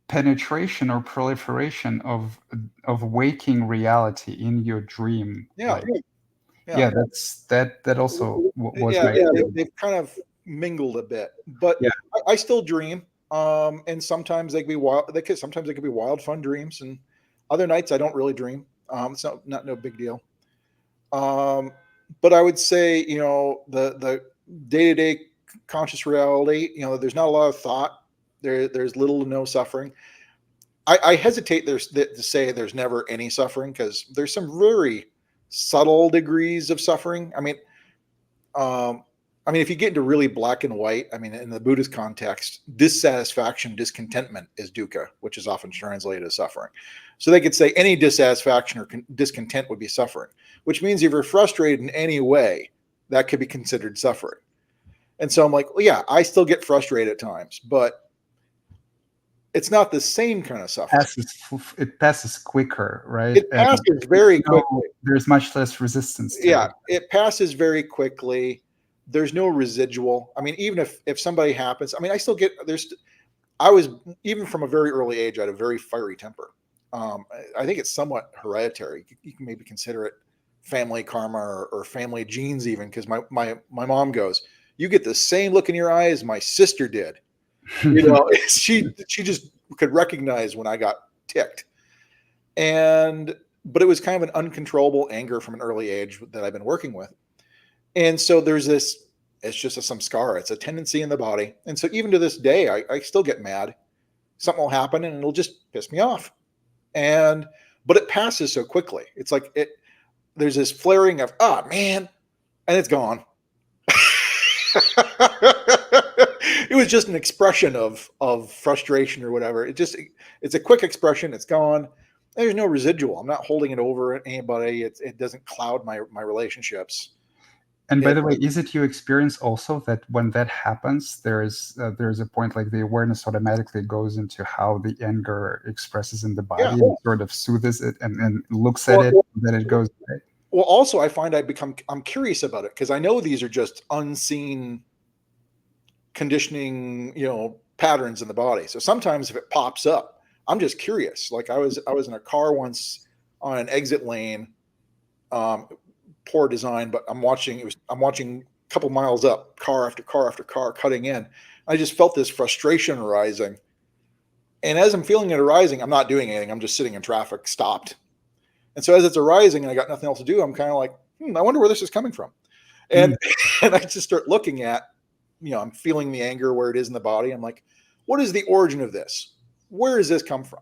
penetration or proliferation of waking reality in your dream yeah, life? yeah, Yeah, that also was yeah, my yeah. feeling. They've kind of mingled a bit, but Yeah. I still dream. And sometimes they can be wild. Sometimes they can be wild, fun dreams, and other nights I don't really dream. It's not no big deal. Um, but I would say, the day to day conscious reality, there's not a lot of thought. There's little to no suffering. I hesitate to say there's never any suffering because there's some very subtle degrees of suffering. Um, if you get into really black and white, in the Buddhist context, dissatisfaction, discontentment is dukkha, which is often translated as suffering. So they could say any dissatisfaction or discontent would be suffering, which means if you're frustrated in any way, that could be considered suffering. And so I'm like, well, yeah, I still get frustrated at times, but it's not the same kind of suffering. It passes quicker, right? It And passes very quickly. there's much less resistance to Yeah, it. it passes very quickly. There's no residual. Even if somebody happens, I still get there's. I was even from a very early age. I had a very fiery temper. I think it's somewhat hereditary. You can maybe consider it family karma or family genes, even because my mom goes, "You get the same look in your eye as my sister did." She just could recognize when I got ticked, but it was kind of an uncontrollable anger from an early age that I've been working with. And so there's this, it's just some scar. It's a tendency in the body. And so even to this day, I still get mad. Something will happen and it'll just piss me off. But it passes so quickly. It's like there's this flaring of, oh man, and it's gone. It was just an expression of frustration or whatever. It's a quick expression. It's gone. There's no residual. I'm not holding it over anybody. It doesn't cloud my relationships. And by the way, is it your experience also that when that happens, there's a point like the awareness automatically goes into how the anger expresses in the Yeah. body and sort of soothes it and looks at it, and then it goes away? Well, also I find I'm curious about it because I know these are just unseen conditioning, patterns in the body. So sometimes if it pops up, I'm just curious. Like I was in a car once on an exit lane, poor design, but I'm watching a couple miles up, car after car after car cutting in. I just felt this frustration arising. And as I'm feeling it arising, I'm not doing anything. I'm just sitting in traffic, stopped. And so as it's arising and I got nothing else to do, I'm kind of like, I wonder where this is coming from. And and I just start looking at, I'm feeling the anger where it is in the body. I'm like, what is the origin of this? Where does this come from?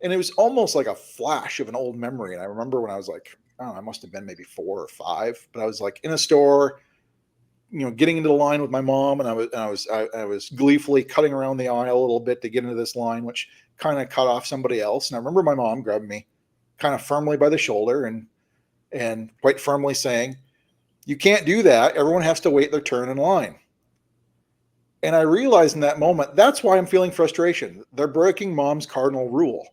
And it was almost like a flash of an old memory. And I remember when I was like, I don't know, I must have been maybe 4 or 5, but I was like in a store, getting into the line with my mom, and I was gleefully cutting around the aisle a little bit to get into this line, which kind of cut off somebody else. And I remember my mom grabbed me kind of firmly by the shoulder and quite firmly saying, "You can't do that. Everyone has to wait their turn in line." And I realized in that moment, that's why I'm feeling frustration. They're breaking mom's cardinal rule.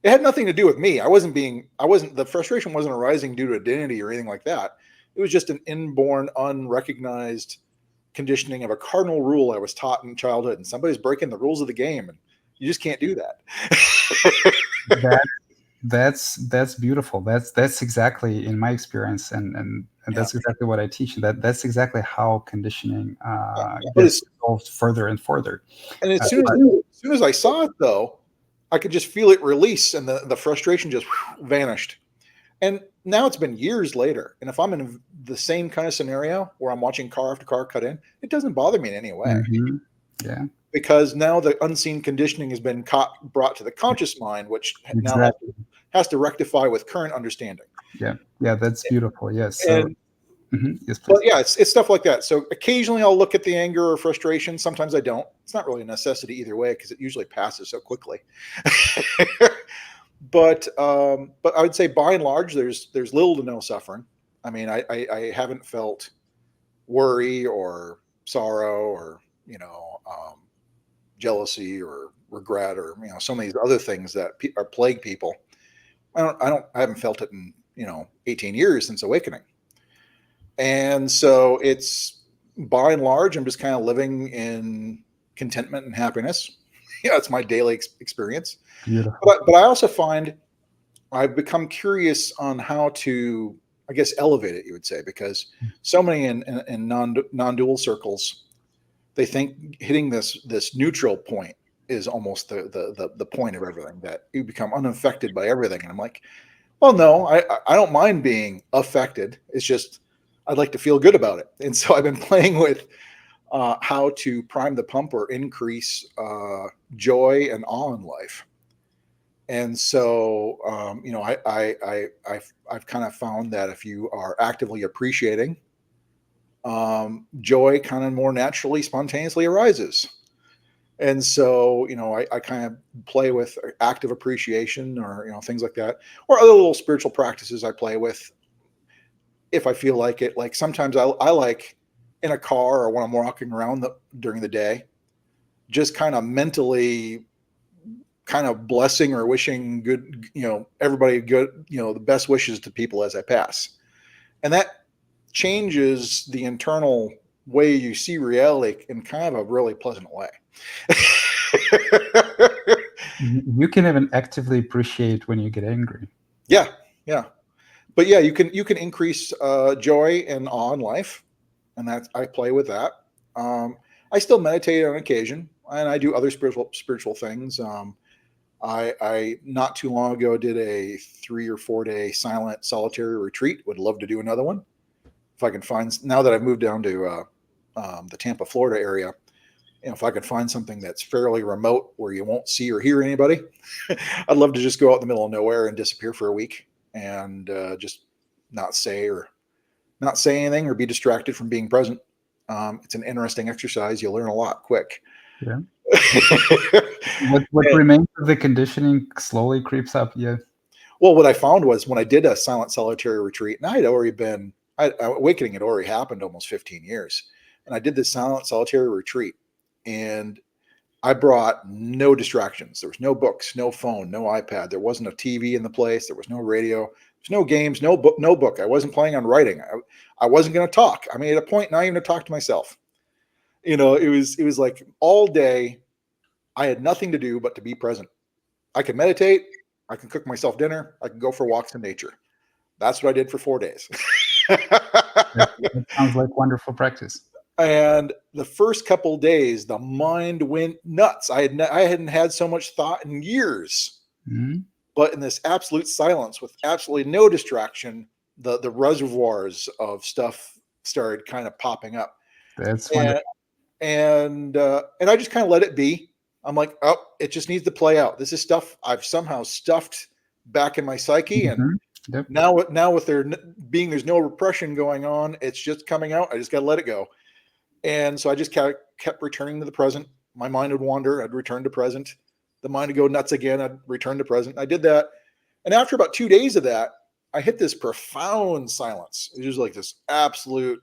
It had nothing to do with me. The frustration wasn't arising due to identity or anything like that. It was just an inborn, unrecognized conditioning of a cardinal rule I was taught in childhood. And somebody's breaking the rules of the game, and you just can't do that. That's beautiful. That's exactly in my experience, and Yeah. that's exactly what I teach. That's exactly how conditioning But gets it's, resolved further and further. and Uh, as soon as I saw it though, I could just feel it release, and the frustration just vanished. And now it's been years later, and if I'm in the same kind of scenario where I'm watching car after car cut in, it doesn't bother me in any way, mhm. Yeah, because now the unseen conditioning has been brought to the conscious mind, which now exactly. has to rectify with current understanding. Yeah, yeah, that's beautiful. Yes. So, And yes, but please. yeah, it's stuff like that. So occasionally I'll look at the anger or frustration. Sometimes I don't. It's not really a necessity either way, because it usually passes so quickly. But I would say by and large, there's little to no suffering. I mean, I haven't felt worry or sorrow or jealousy or regret, or some of these other things that are plague people. I haven't felt it in 18 years since awakening. And so it's, by and large, I'm just kind of living in contentment and happiness. Yeah, it's my daily experience. Beautiful. But I also find I've become curious on how to, I guess, elevate it, you would say, because so many in non-dual circles, they think hitting this neutral point is almost the point of everything, that you become unaffected by everything. And I'm like, well, no, I don't mind being affected. It's just I'd like to feel good about it. And so I've been playing with how to prime the pump or increase joy and awe in life. And so, I've kind of found that if you are actively appreciating, joy kind of more naturally, spontaneously arises. And so, I kind of play with active appreciation, or things like that, or other little spiritual practices I play with if I feel like it. Like sometimes I like, in a car or when I'm walking around during the day, just kind of mentally kind of blessing or wishing good, everybody good, the best wishes to people as I pass. And that changes the internal way you see reality in kind of a really pleasant way. You can even actively appreciate when you get angry. Yeah, yeah. But yeah, you can increase joy and awe in life, and that I play with that. I still meditate on occasion, and I do other spiritual things. I not too long ago did a 3 or 4 day silent solitary retreat. Would love to do another one if I can find. Now that I've moved down to the Tampa, Florida area, if I could find something that's fairly remote where you won't see or hear anybody, I'd love to just go out in the middle of nowhere and disappear for a week, and just not say anything or be distracted from being present. It's an interesting exercise. You learn a lot quick. Yeah. What remains of the conditioning slowly creeps up. Yeah. Well, what I found was when I did a silent solitary retreat, and awakening had already happened almost 15 years. And I did this silent solitary retreat, and I brought no distractions. There was no books, no phone, no iPad. There wasn't a TV in the place. There was no radio. There's no games, no book. I wasn't planning on writing. I wasn't going to talk. I mean, at a point, not even to talk to myself. It was like all day I had nothing to do but to be present. I can meditate. I can cook myself dinner. I can go for walks in nature. That's what I did for 4 days. That sounds like wonderful practice. And the first couple days, the mind went nuts. I hadn't had so much thought in years. Mhm. But in this absolute silence with absolutely no distraction, the reservoirs of stuff started kind of popping up. That's And wonderful. and I just kind of let it be. I'm like, oh, it just needs to play out. This is stuff I've somehow stuffed back in my psyche, and Mhm. Yep. now with there's no repression going on, it's just coming out. I just got to let it go. And so I just kept returning to the present. My mind would wander. I'd return to present. The mind would go nuts again. I'd return to present. I did that. And after about 2 days of that, I hit this profound silence. It was like this absolute,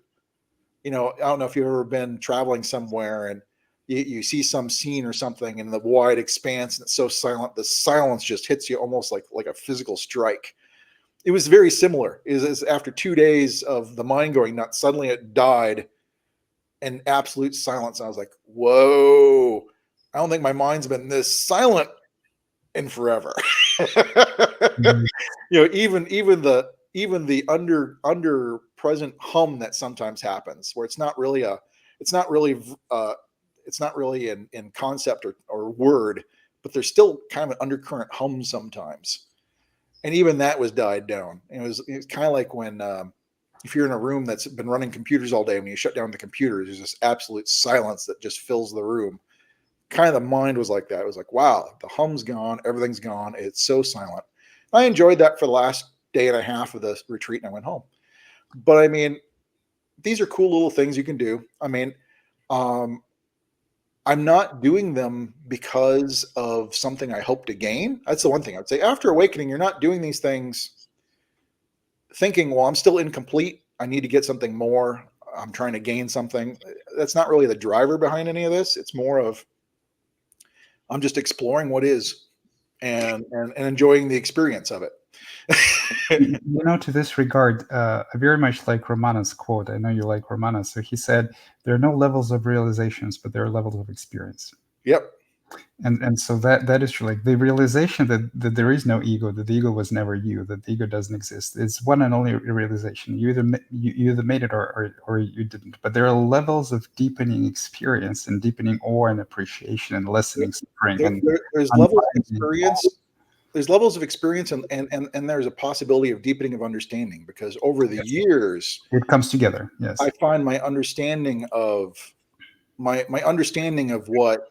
I don't know if you've ever been traveling somewhere and you see some scene or something in the wide expanse and it's so silent. The silence just hits you almost like a physical strike. It was very similar. Is after 2 days of the mind going nuts, suddenly it died in absolute silence. I was like, whoa, I don't think my mind's been this silent in forever. Mhm. Even the under present hum that sometimes happens, where it's not really uh, it's not really in concept or word, but there's still kind of an undercurrent hum sometimes, and even that was died down. It was kind of like when if you're in a room that's been running computers all day, when you shut down the computers, there's this absolute silence that just fills the room. Kind of the mind was like that. It was like, wow, the hum's gone, everything's gone. It's so silent. I enjoyed that for the last day and a half of the retreat, and I went home. But I mean, these are cool little things you can do. I mean, um, I'm not doing them because of something I hope to gain. That's the one thing I would say. After awakening, you're not doing these things thinking, well, I'm still incomplete. I need to get something more. I'm trying to gain something. That's not really the driver behind any of this. It's more of I'm just exploring what is and enjoying the experience of it. To this regard, I very much like Ramana's quote. I know you like Ramana. So he said, there are no levels of realizations, but there are levels of experience. Yep. And so that is true. Like the realization that there is no ego, that the ego was never you, that the ego doesn't exist. It's one and only realization. You either made it or you didn't. But there are levels of deepening experience and deepening awe and appreciation and lessening suffering and There's levels of unbinding. experience. There's levels of experience and there's a possibility of deepening of understanding, because over the years It comes together. Yes. I find my understanding of what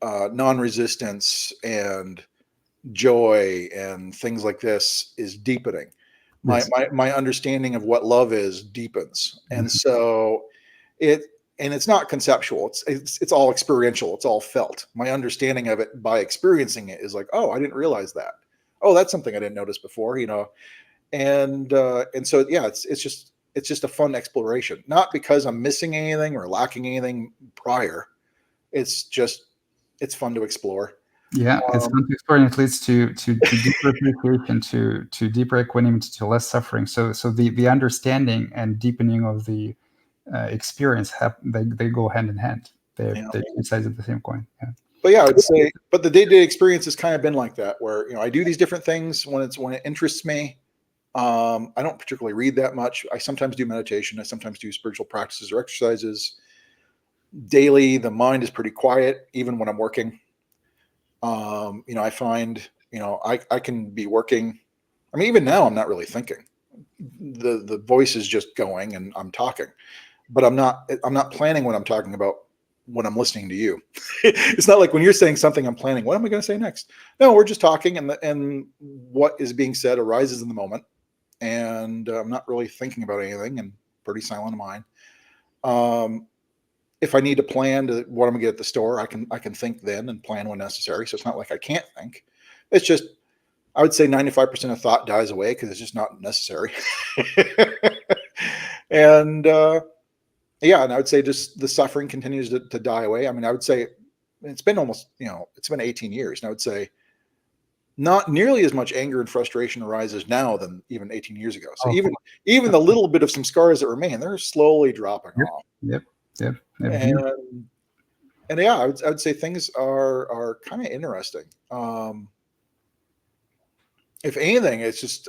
non-resistance and joy and things like this is deepening. Yes. My understanding of what love is deepens, and Mhm. so it's not conceptual. It's all experiential. It's all felt. My understanding of it by experiencing it is like, oh, I didn't realize that. Oh, that's something I didn't notice before. And so yeah, it's just a fun exploration. Not because I'm missing anything or lacking anything prior. It's just it's fun to explore. Yeah, it's Um, fun to explore, and it leads to deeper appreciation, to deeper equanimity, to less suffering. So the understanding and deepening of the experience they go hand in hand. yeah. They're two sides of the same coin. Yeah. But yeah, I would say, but the day-to-day experience has kind of been like that, where I do these different things when it interests me. I don't particularly read that much. I sometimes do meditation. I sometimes do spiritual practices or exercises. Daily, the mind is pretty quiet, even when I'm working. I find, I can be working. I mean, even now, I'm not really thinking. The voice is just going, and I'm talking, but I'm not planning what I'm talking about when I'm listening to you. It's not like when you're saying something, I'm planning, what am I going to say next? No, we're just talking, and what is being said arises in the moment, and I'm not really thinking about anything, and pretty silent of mind. If I need to plan to what I'm going to get at the store, I can think then and plan when necessary. So it's not like I can't think. It's just I would say 95% of thought dies away because it's just not necessary. and yeah, and I would say just the suffering continues to die away. I mean, I would say it's been almost, it's been 18 years, and I would say not nearly as much anger and frustration arises now than even 18 years ago. So Oh, even the little bit of some scars that remain, they're slowly dropping yep, off. yep, yep, yep. Beautiful. And yeah, I would say things are kind of interesting. If anything, it's just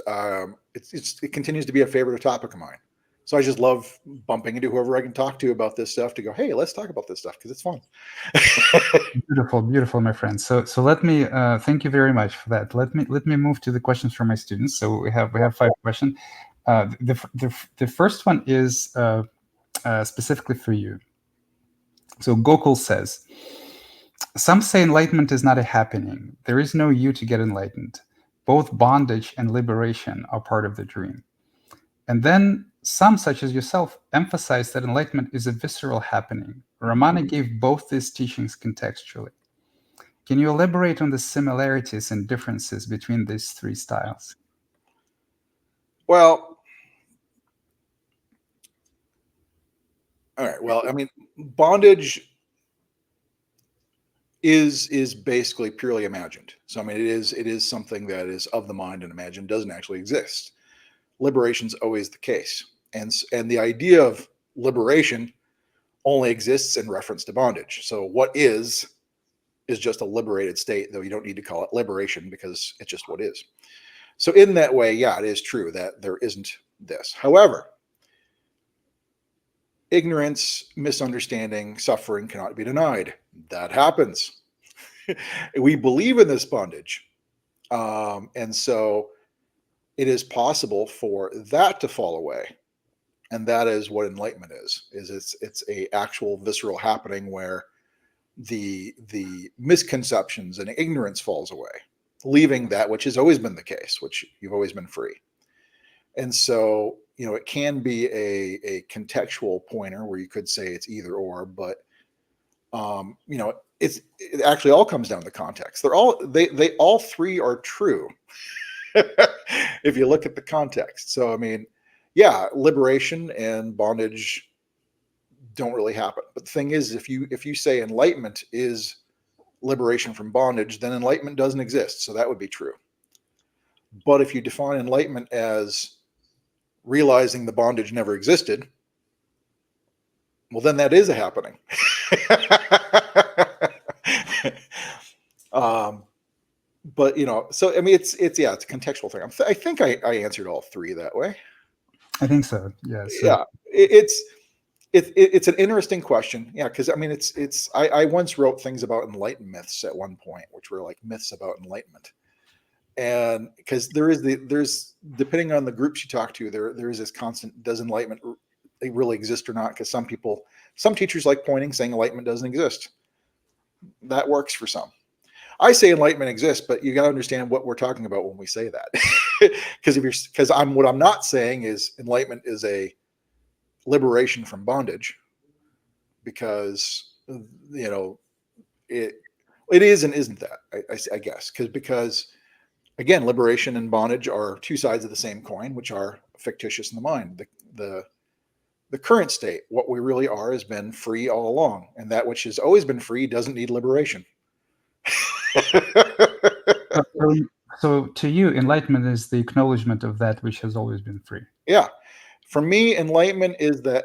it continues to be a favorite topic of mine. So I just love bumping into whoever I can talk to about this stuff to go, hey, let's talk about this stuff because it's fun. Beautiful, beautiful, my friend. So let me thank you very much for that. Let me move to the questions from my students. So we have 5 questions. The first one is specifically for you. So Gokul says, some say enlightenment is not a happening. There is no you to get enlightened. Both bondage and liberation are part of the dream. And then some, such as yourself, emphasize that enlightenment is a visceral happening. Ramana gave both these teachings contextually. Can you elaborate on the similarities and differences between these 3 styles? Well, all right. Well, I mean, bondage is basically purely imagined. So I mean, it is something that is of the mind and imagined, doesn't actually exist. Liberation's always the case, and the idea of liberation only exists in reference to bondage. So what is is just a liberated state, though you don't need to call it liberation because it's just what is. So in that way, yeah, it is true that there isn't this. However, ignorance, misunderstanding, suffering cannot be denied. That happens. We believe in this bondage. And so it is possible for that to fall away. And that is what enlightenment is it's a actual visceral happening where the misconceptions and ignorance falls away, leaving that which has always been the case, which you've always been free. And so, it can be a contextual pointer where you could say it's either or, but it actually all comes down to context. They all three are true if you look at the context. So, yeah, liberation and bondage don't really happen. But the thing is, if you say enlightenment is liberation from bondage, then enlightenment doesn't exist. So that would be true. But if you define enlightenment as realizing the bondage never existed, well, then that is a happening. But so it's a contextual thing. I think I answered all three that way. I think so. Yeah. So. Yeah, it's an interesting question. Yeah, because I once wrote things about enlightened myths at one point, which were like myths about enlightenment. And because there's depending on the groups you talk to, there is this constant, does enlightenment really exist or not? Because some teachers like pointing, saying enlightenment doesn't exist. That works for some. I say enlightenment exists, but you got to understand what we're talking about when we say that. Because what I'm not saying is enlightenment is a liberation from bondage, because it is and isn't that, I guess, because again, liberation and bondage are two sides of the same coin, which are fictitious in the mind. The current state, what we really are, has been free all along, and that which has always been free doesn't need liberation. So to you, enlightenment is the acknowledgement of that which has always been free. Yeah. For me, enlightenment is that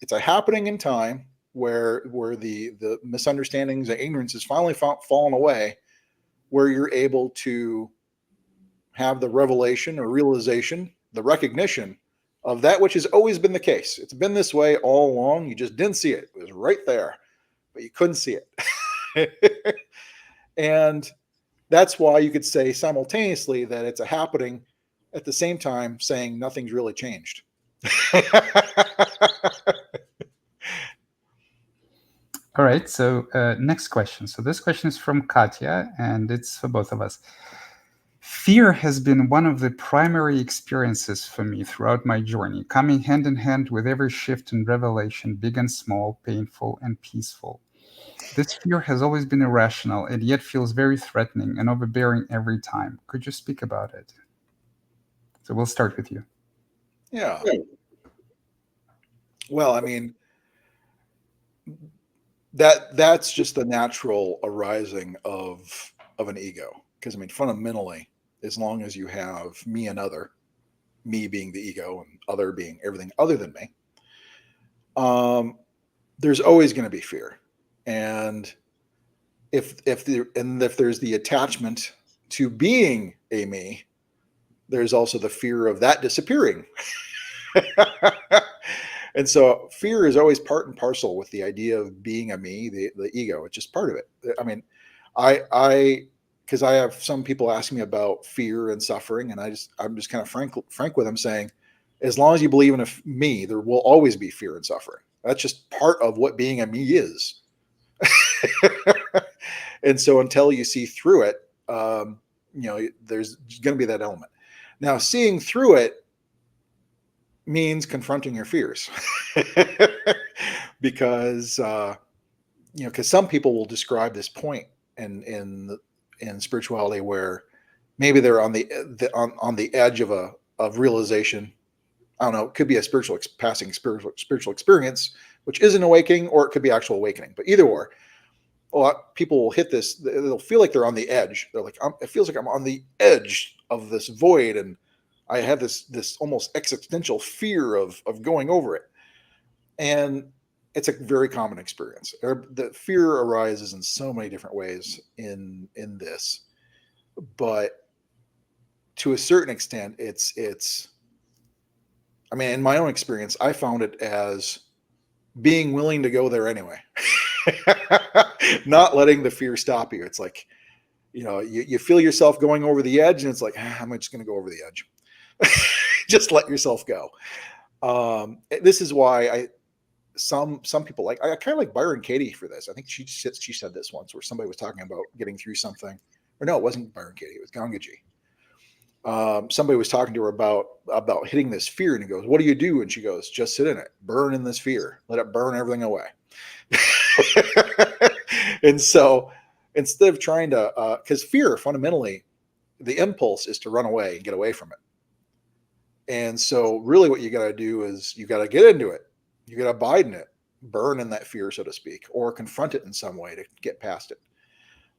it's a happening in time where the misunderstandings and ignorance has finally fallen away, where you're able to have the revelation or realization, the recognition of that which has always been the case. It's been this way all along. You just didn't see it. It was right there, but you couldn't see it. And that's why you could say simultaneously that it's a happening at the same time saying nothing's really changed. All right. So next question. So this question is from Katya, and it's for both of us. Fear has been one of the primary experiences for me throughout my journey, coming hand in hand with every shift and revelation, big and small, painful and peaceful. This fear has always been irrational and yet feels very threatening and overbearing every time. Could you speak about it? So we'll start with you. Yeah. Well, that's just the natural arising of an ego. Because fundamentally, as long as you have me and other, me being the ego and other being everything other than me, there's always going to be fear. And if there's the attachment to being a me, there's also the fear of that disappearing. And so fear is always part and parcel with the idea of being a me, the ego. It's just part of it. Because I have some people ask me about fear and suffering, and I'm just kind of frank with them, saying, as long as you believe in a me, there will always be fear and suffering. That's just part of what being a me is. And so until you see through it, there's going to be that element. Now, seeing through it means confronting your fears. Because some people will describe this point in spirituality where maybe they're on the edge of realization. I don't know, it could be a passing spiritual experience, which is an awakening, or it could be actual awakening. But either or, a lot people will hit this, they'll feel like they're on the edge. They're like, it feels like I'm on the edge of this void, and I have this almost existential fear of going over it. And it's a very common experience. The fear arises in so many different ways in this, but to a certain extent, it's. I mean, in my own experience, I found it as being willing to go there anyway, not letting the fear stop you. It's like, you feel yourself going over the edge, and it's like, I'm just going to go over the edge. Just let yourself go. This is why some people, like, I kind of like Byron Katie for this. I think she said this once, where somebody was talking about getting through something, or no, it wasn't Byron Katie, it was Gangaji. Somebody was talking to her about hitting this fear, and he goes, "What do you do?" And she goes, "Just sit in it, burn in this fear, let it burn everything away." And so instead of trying to, because fear fundamentally, the impulse is to run away and get away from it. And so really what you got to do is you got to get into it. You got to abide in it, burn in that fear, so to speak, or confront it in some way to get past it.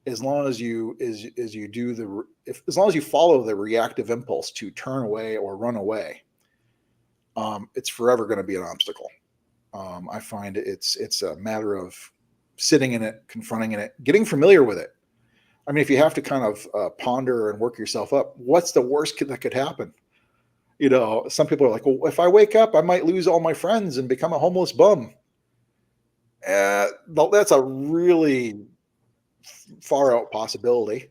As long as you do as long as you follow the reactive impulse to turn away or run away, it's forever going to be an obstacle. I find it's a matter of sitting in it, confronting it, getting familiar with it. I mean, if you have to kind of ponder and work yourself up, what's the worst that could happen? Some people are like, well, if I wake up, I might lose all my friends and become a homeless bum. That's a really far out possibility.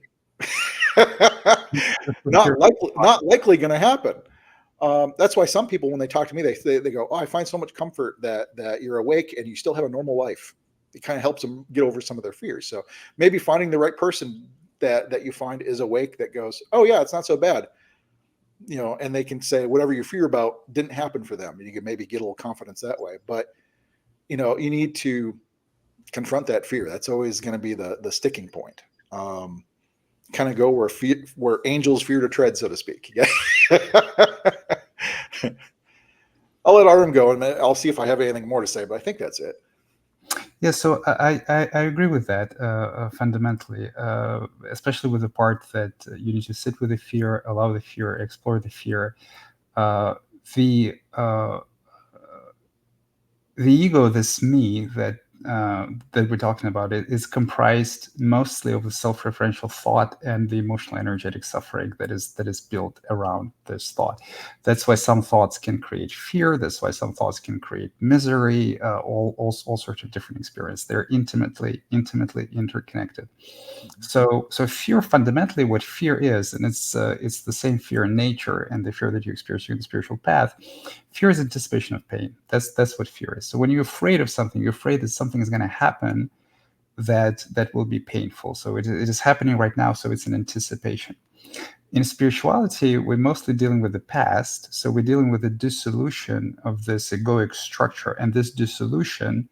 Not likely going to happen. That's why some people, when they talk to me, they go, "Oh, I find so much comfort that you're awake and you still have a normal life." It kind of helps them get over some of their fears. So maybe finding the right person that you find is awake, that goes, "Oh yeah, it's not so bad," and they can say whatever you fear about didn't happen for them. And you can maybe get a little confidence that way. But you need to confront that fear. That's always going to be the sticking point. Kind of go where angels fear to tread, so to speak. Yeah. I'll let Artem go, and I'll see if I have anything more to say, but I think that's it. Yeah, so I agree with that fundamentally, especially with the part that you need to sit with the fear, allow the fear, explore the fear. The ego, this me that we're talking about, it is comprised mostly of the self-referential thought and the emotional energetic suffering that is built around this thought. That's why some thoughts can create fear. That's why some thoughts can create misery. All sorts of different experiences. They're intimately interconnected. So fear, fundamentally, what fear is, and it's the same fear in nature and the fear that you experience in the spiritual path. Fear is anticipation of pain. That's what fear is. So when you're afraid of something, you're afraid that something is going to happen that will be painful. So it is happening right now. So it's an anticipation. In spirituality, we're mostly dealing with the past. So we're dealing with the dissolution of this egoic structure, and this dissolution.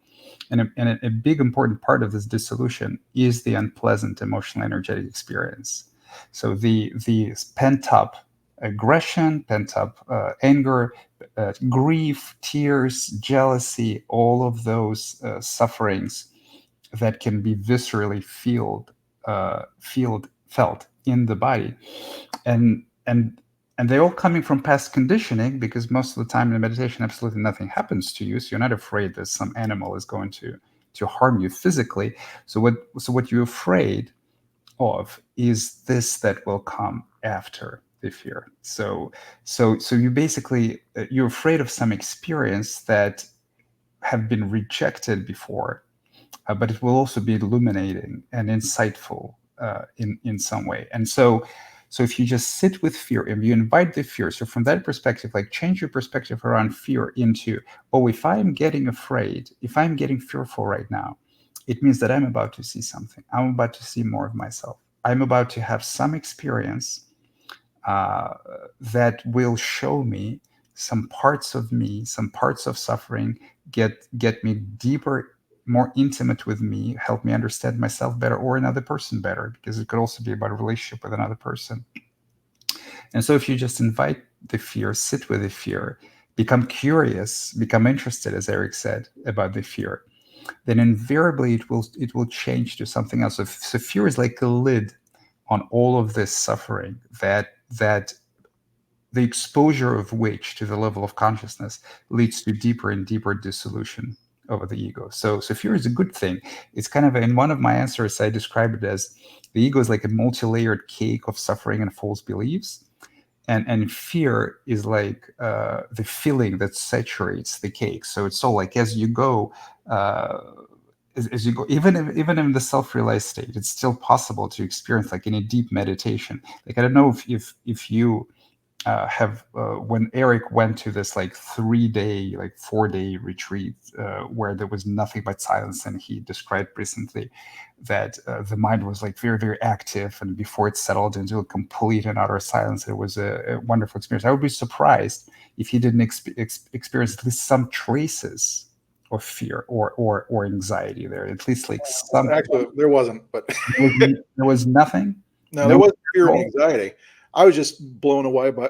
And a big important part of this dissolution is the unpleasant emotional energetic experience. So the pent up aggression, pent up anger, grief, tears, jealousy, all of those sufferings that can be viscerally felt in the body, and they're all coming from past conditioning, because most of the time in meditation, absolutely nothing happens to you, so you're not afraid that some animal is going to harm you physically. So what you're afraid of is this that will come after the fear. So you basically you're afraid of some experience that have been rejected before, but it will also be illuminating and insightful in some way. And so if you just sit with fear and you invite the fear, so from that perspective, like, change your perspective around fear into, oh, if I'm getting afraid, if I'm getting fearful right now, it means that I'm about to see something. I'm about to see more of myself. I'm about to have some experience that will show me some parts of me, some parts of suffering, get me deeper, more intimate with me, help me understand myself better or another person better, because it could also be about a relationship with another person. And so if you just invite the fear, sit with the fear, become curious, become interested, as Eric said, about the fear, then invariably it will change to something else. So fear is like a lid on all of this suffering that the exposure of which to the level of consciousness leads to deeper and deeper dissolution over the ego. So fear is a good thing. It's kind of, in one of my answers, I describe it as the ego is like a multi-layered cake of suffering and false beliefs. And fear is like the filling that saturates the cake. So it's all like, as you go, as you go, even in the self-realized state, it's still possible to experience, like in a deep meditation. Like, I don't know if you have when Eric went to this like 3-day, like 4-day retreat where there was nothing but silence, and he described recently that the mind was like very, very active, and before it settled into a complete and utter silence, it was a wonderful experience. I would be surprised if he didn't experience at least some traces of fear or anxiety there, at least like some. Actually, there wasn't, but There was nothing. no, there wasn't fear and control? anxiety. I was just blown away by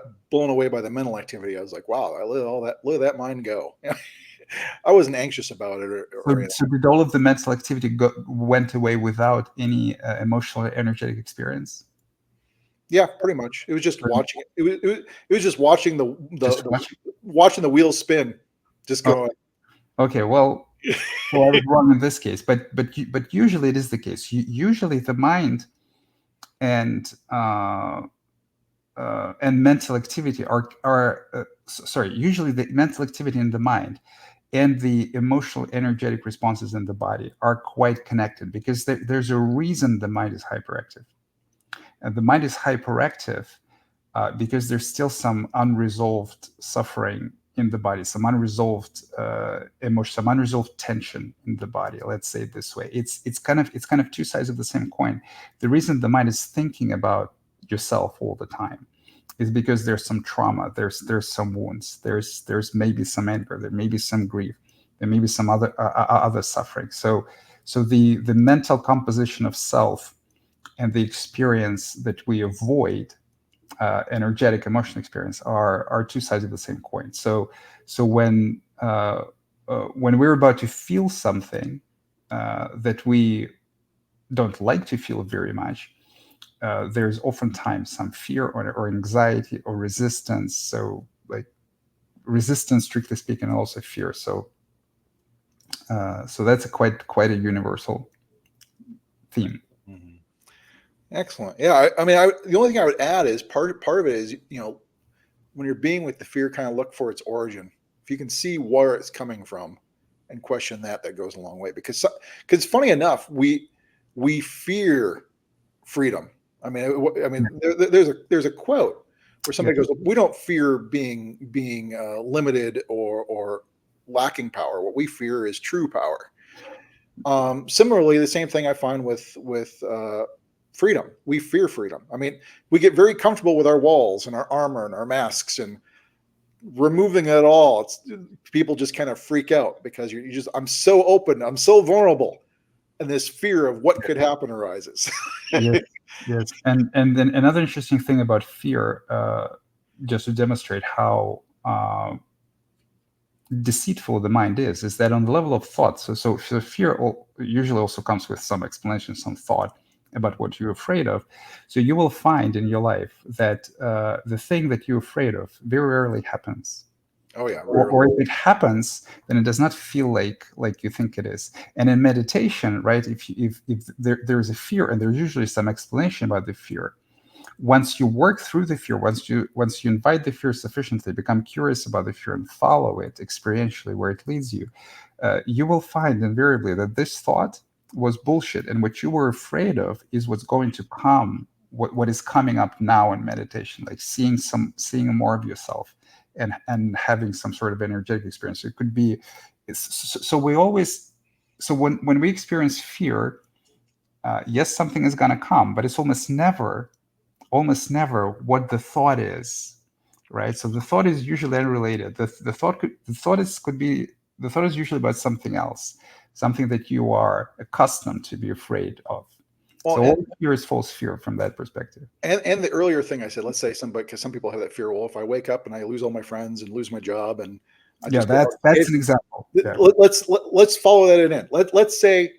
the mental activity. I was like, wow, I let that mind go. I wasn't anxious about it or anything. So did all of the mental activity went away without any emotional or energetic experience? Yeah, pretty much. It was just watching it. It was just watching Just watching. watching the wheels spin, just Oh, going. okay, well, I was wrong in this case, but usually it is the case. Usually the mind and mental activity sorry. Usually the mental activity in the mind and the emotional energetic responses in the body are quite connected, because there's a reason the mind is hyperactive. And the mind is hyperactive because there's still some unresolved suffering in the body, some unresolved emotion, some unresolved tension in the body. Let's say it this way. It's kind of two sides of the same coin. The reason the mind is thinking about yourself all the time is because there's some trauma, there's some wounds, there's maybe some anger, there may be some grief, there may be some other suffering. So the mental composition of self and the experience that we avoid, energetic emotional experience, are two sides of the same coin. So when we're about to feel something that we don't like to feel very much, there's oftentimes some fear or anxiety or resistance. So like resistance, strictly speaking, and also fear. So that's quite a universal theme. Mhm. Excellent. Yeah, I mean, the only thing I would add is part of it is, when you're being with the fear, kind of look for its origin. If you can see where it's coming from and question that goes a long way. Because funny enough, we fear freedom. I mean, there's a quote where somebody Yeah. goes, "We don't fear being limited or lacking power. What we fear is true power." Similarly, the same thing I find with freedom. We fear freedom. I mean, we get very comfortable with our walls and our armor and our masks, and removing it all, people just kind of freak out because I'm so open, I'm so vulnerable, and this fear of what could happen arises. Yes, yes. And then another interesting thing about fear, just to demonstrate how deceitful the mind is that on the level of thought. So fear usually also comes with some explanation, some thought about what you're afraid of. So you will find in your life that the thing that you're afraid of very rarely happens. Oh yeah, Or if it happens, then it does not feel like you think it is. And in meditation, right, if there's a fear, and there's usually some explanation about the fear, once you work through the fear, once you invite the fear sufficiently, become curious about the fear and follow it experientially where it leads you, you will find invariably that this thought was bullshit, and what you were afraid of is what's going to come, what is coming up now in meditation, like seeing more of yourself and having some sort of energetic experience. It could be when we experience fear, yes, something is going to come, but it's almost never what the thought is, right? So the thought is usually unrelated. The thought is usually about something else, something that you are accustomed to be afraid of. well, So all fear is false fear from that perspective. and the earlier thing I said, let's say because some people have that fear. Well, if I wake up and I lose all my friends and lose my job, and I Yeah, just go, that's an example. Yeah. let's follow that in. Let's say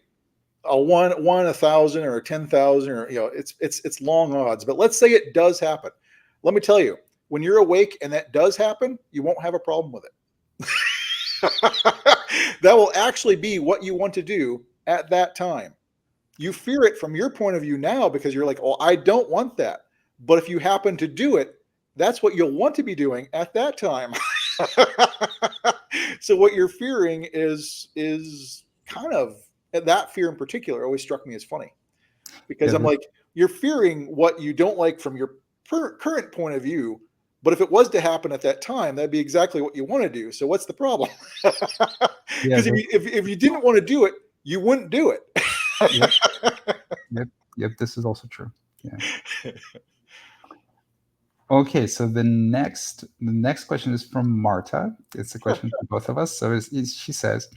a 1,000 or 10,000, or it's long odds, but let's say it does happen. Let me tell you, when you're awake and that does happen, you won't have a problem with it. That will actually be what you want to do at that time. You fear it from your point of view now because you're like, oh, I don't want that. But if you happen to do it, that's what you'll want to be doing at that time. So what you're fearing is kind of, that fear in particular always struck me as funny, because Yeah, I'm like, you're fearing what you don't like from your current point of view, but if it was to happen at that time, that'd be exactly what you want to do. So what's the problem? yeah, Because if you didn't want to do it, you wouldn't do it. yep, yep, yep. This is also true. Yeah. Okay, so the next question is from Marta. It's a question for both of us. So she says,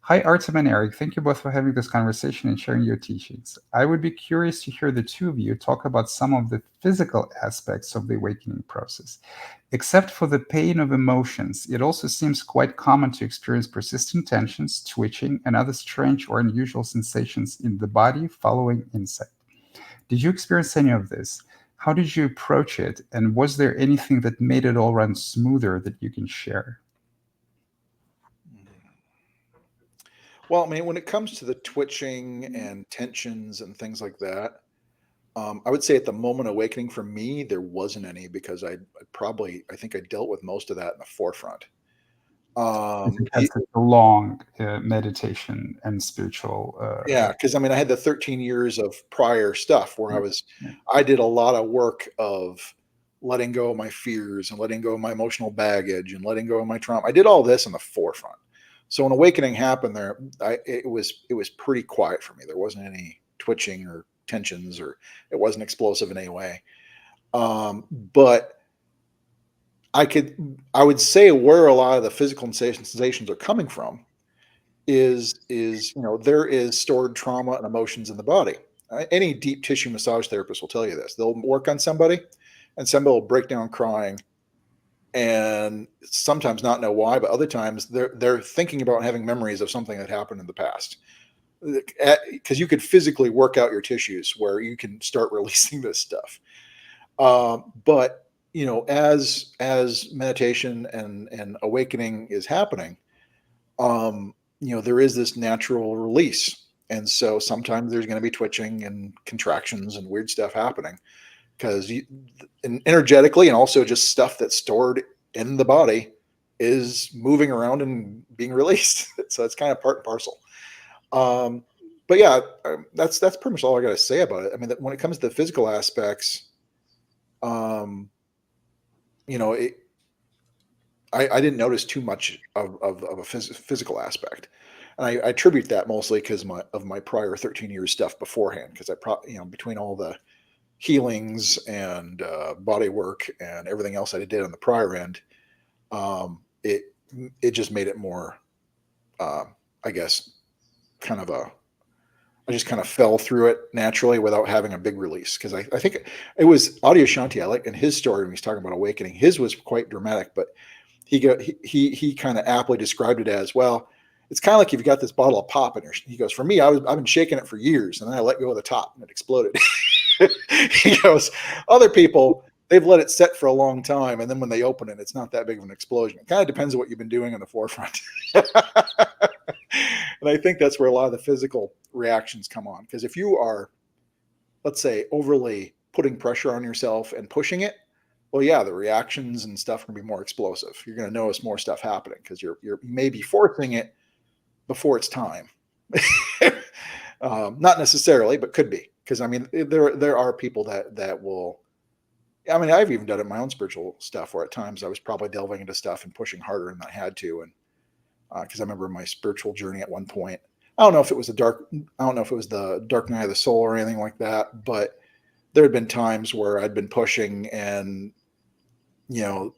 "Hi, Artem and Eric. Thank you both for having this conversation and sharing your teachings. I would be curious to hear the two of you talk about some of the physical aspects of the awakening process. Except for the pain of emotions, it also seems quite common to experience persistent tensions, twitching, and other strange or unusual sensations in the body following insight. Did you experience any of this? How did you approach it? And was there anything that made it all run smoother that you can share?" Well, I mean, when it comes to the twitching and tensions and things like that, I would say at the moment awakening for me, there wasn't any, because I think I dealt with most of that in the forefront. I think The that's a long meditation and spiritual. Yeah, because I mean, I had the 13 years of prior stuff where Yeah, yeah, I did a lot of work of letting go of my fears and letting go of my emotional baggage and letting go of my trauma. I did all this in the forefront. So when awakening happened there, it was pretty quiet for me. There wasn't any twitching or tensions, or it wasn't explosive in any way. But I would say where a lot of the physical sensations are coming from is there is stored trauma and emotions in the body. Any deep tissue massage therapist will tell you this. They'll work on somebody, and somebody will break down crying, and sometimes not know why, but other times they're thinking about having memories of something that happened in the past. Because you could physically work out your tissues where you can start releasing this stuff. But as meditation and awakening is happening, there is this natural release. And so sometimes there's going to be twitching and contractions and weird stuff happening, because and energetically, and also just stuff that's stored in the body is moving around and being released. So it's kind of part and parcel. Um, but yeah, that's pretty much all I got to say about it. I mean, when it comes to the physical aspects, um, it, I didn't notice too much of a physical aspect, and I attribute that mostly because of my prior 13 years stuff beforehand. Because between all the healings and body work and everything else I did on the prior end, it just made it more, uh, I guess, kind of a. I just kind of fell through it naturally without having a big release, because I think it was Audio Shanti. I like in his story when he's talking about awakening. His was quite dramatic, but he kind of aptly described it as, well, it's kind of like you've got this bottle of pop in your. He goes, for me, I've been shaking it for years, and then I let go of the top and it exploded. He goes, other people, they've let it set for a long time, and then when they open it, it's not that big of an explosion. It kind of depends on what you've been doing in the forefront. And I think that's where a lot of the physical reactions come on, because if you are, let's say, overly putting pressure on yourself and pushing it, well, yeah, the reactions and stuff can be more explosive. You're going to notice more stuff happening because you may be forcing it before it's time. Not necessarily, but could be, because I mean, there are people that will. I mean, I've even done it in my own spiritual stuff, where at times I was probably delving into stuff and pushing harder than I had to, and because I remember my spiritual journey at one point. I don't know if it was the dark night of the soul or anything like that, but there had been times where I'd been pushing, and you know,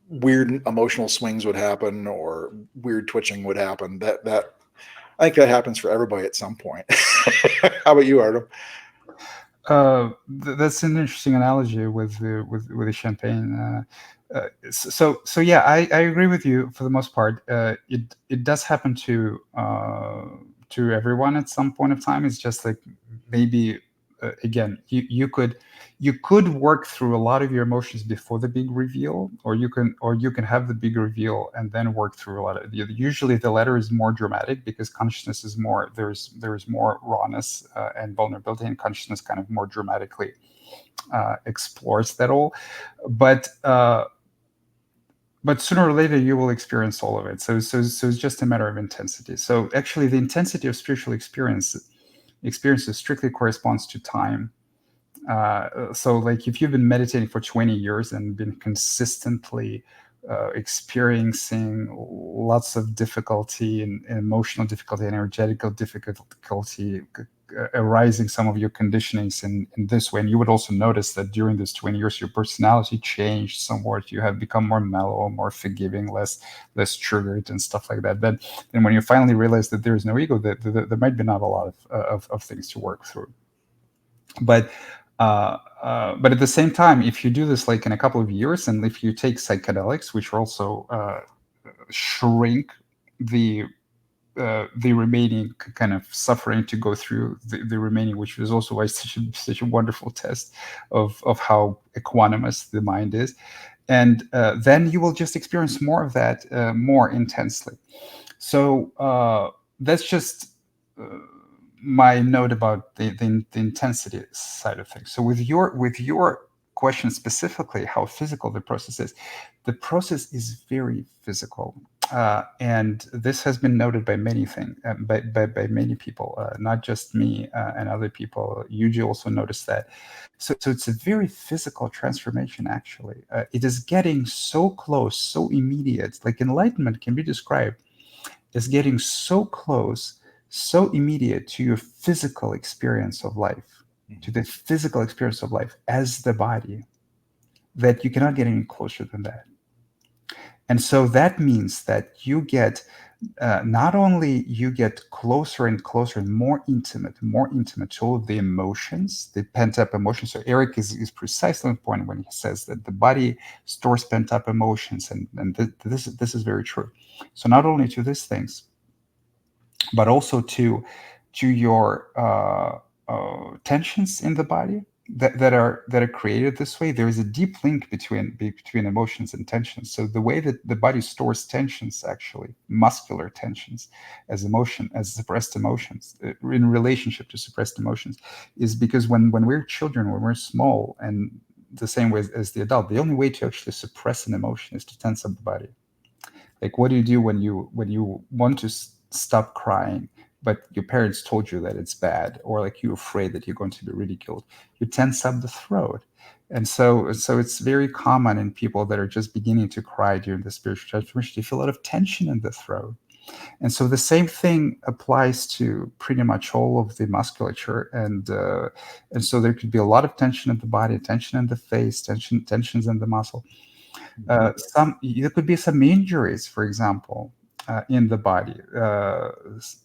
weird emotional swings would happen or weird twitching would happen. That I think that happens for everybody at some point. How about you, Artem? That's an interesting analogy with the champagne. So yeah, I agree with you for the most part. It does happen to everyone at some point of time. It's just like maybe again, you could work through a lot of your emotions before the big reveal, or you can have the big reveal and then work through a lot of. Usually, the latter is more dramatic because consciousness is more. There's more rawness and vulnerability, and consciousness kind of more dramatically explores that all. But but sooner or later you will experience all of it. So it's just a matter of intensity. So actually, the intensity of spiritual experiences strictly corresponds to time. So like if you've been meditating for 20 years and been consistently experiencing lots of difficulty and emotional difficulty and energetical difficulty arising some of your conditionings in this way, and you would also notice that during this 20 years your personality changed somewhat. You have become more mellow, more forgiving, less triggered and stuff like that. Then when you finally realize that there is no ego, that there might be not a lot of things to work through. But but at the same time, if you do this like in a couple of years, and if you take psychedelics, which also shrink the the remaining kind of suffering to go through the remaining, which is also why it's such a wonderful test of how equanimous the mind is, and then you will just experience more of that more intensely. So that's just my note about the intensity side of things. So with your question specifically, how physical the process is very physical, and this has been noted by many things, by many people, not just me and other people. Yuji also noticed that. So it's a very physical transformation. Actually, it is getting so close, so immediate. Like enlightenment can be described is getting so close, so immediate to your physical experience of life, to the physical experience of life as the body, that you cannot get any closer than that. And so that means that you get not only you get closer and closer and more intimate to all of the emotions, the pent up emotions. So Eric is precisely on point when he says that the body stores pent up emotions, and this is very true. So not only to these things, but also to your tensions in the body that are created this way. There is a deep link between emotions and tensions. So the way that the body stores tensions, actually muscular tensions, as suppressed emotions in relationship to suppressed emotions, is because when we're children, when we're small, and the same way as the adult, the only way to actually suppress an emotion is to tense up the body. Like, what do you do when you want to stop crying, but your parents told you that it's bad, or like you're afraid that you're going to be ridiculed? You tense up the throat. And so it's very common in people that are just beginning to cry during the spiritual transformation. You feel a lot of tension in the throat. And so the same thing applies to pretty much all of the musculature, and so there could be a lot of tension in the body, tension in the face, tensions in the muscle. Some There could be some injuries, for example, in the body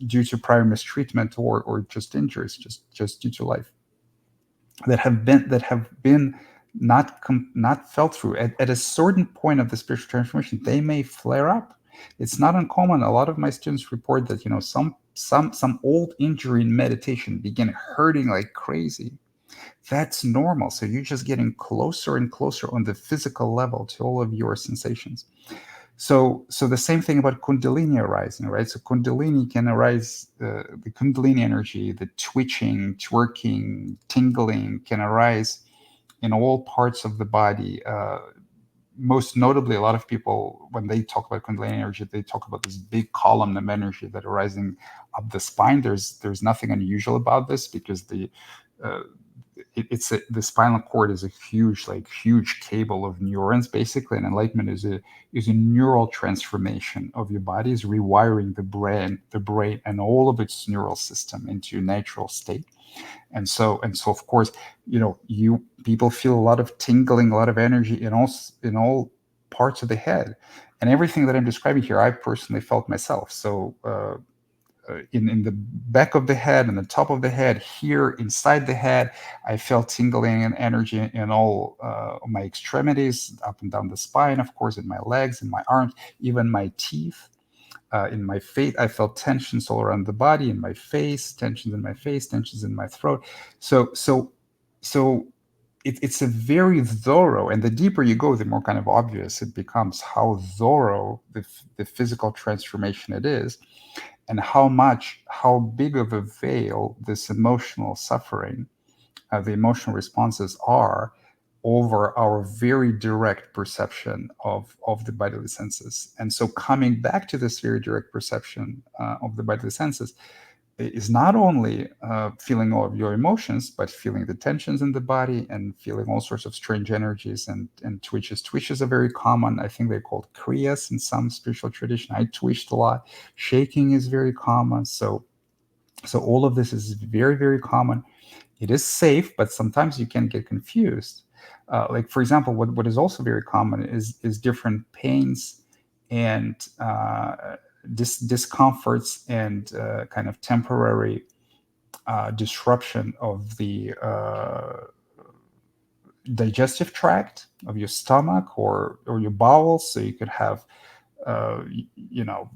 due to prior mistreatment, or just injuries, just due to life, that have been not felt through at a certain point of the spiritual transformation. They may flare up. It's not uncommon. A lot of my students report that some old injury in meditation begin hurting like crazy. That's normal. So you're just getting closer and closer on the physical level to all of your sensations. So the same thing about Kundalini arising, right? So Kundalini can arise, the Kundalini energy, the twitching, twerking, tingling can arise in all parts of the body. Most notably, a lot of people, when they talk about Kundalini energy, they talk about this big column of energy that arising up the spine. There's nothing unusual about this, because uh, the spinal cord is a huge cable of neurons, basically, and enlightenment is a neural transformation of your body, is rewiring the brain and all of its neural system into a natural state. And so of course, you people feel a lot of tingling, a lot of energy in all parts of the head, and everything that I'm describing here I personally felt myself. So in the back of the head and the top of the head, here inside the head, I felt tingling and energy in all my extremities, up and down the spine, of course, in my legs, in my arms, even my teeth. in my face. I felt tensions all around the body, in my face, tensions in my face, tensions in my throat. So it's a very thorough, and the deeper you go, the more kind of obvious it becomes how thorough the physical transformation it is, and how big of a veil this emotional suffering, the emotional responses are over our very direct perception of the bodily senses. And so coming back to this very direct perception of the bodily senses is not only feeling all of your emotions, but feeling the tensions in the body and feeling all sorts of strange energies and twitches. Twitches are very common. I think they're called kriyas in some spiritual tradition. I twitched a lot. Shaking is very common. So all of this is very, very common. It is safe, but sometimes you can get confused. Like, for example, what is also very common is different pains and discomforts and kind of temporary disruption of the digestive tract of your stomach or your bowels. So you could have, you know,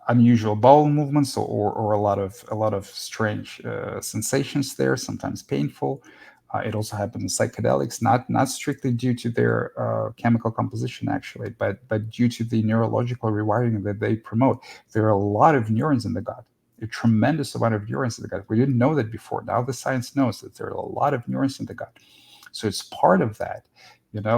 unusual bowel movements or a lot of strange sensations there, sometimes painful. It also happens in psychedelics, not strictly due to their chemical composition actually, but due to the neurological rewiring that they promote. There are a lot of neurons in the gut, a tremendous amount of neurons in the gut. We didn't know that before. Now the science knows that there are a lot of neurons in the gut. So it's part of that,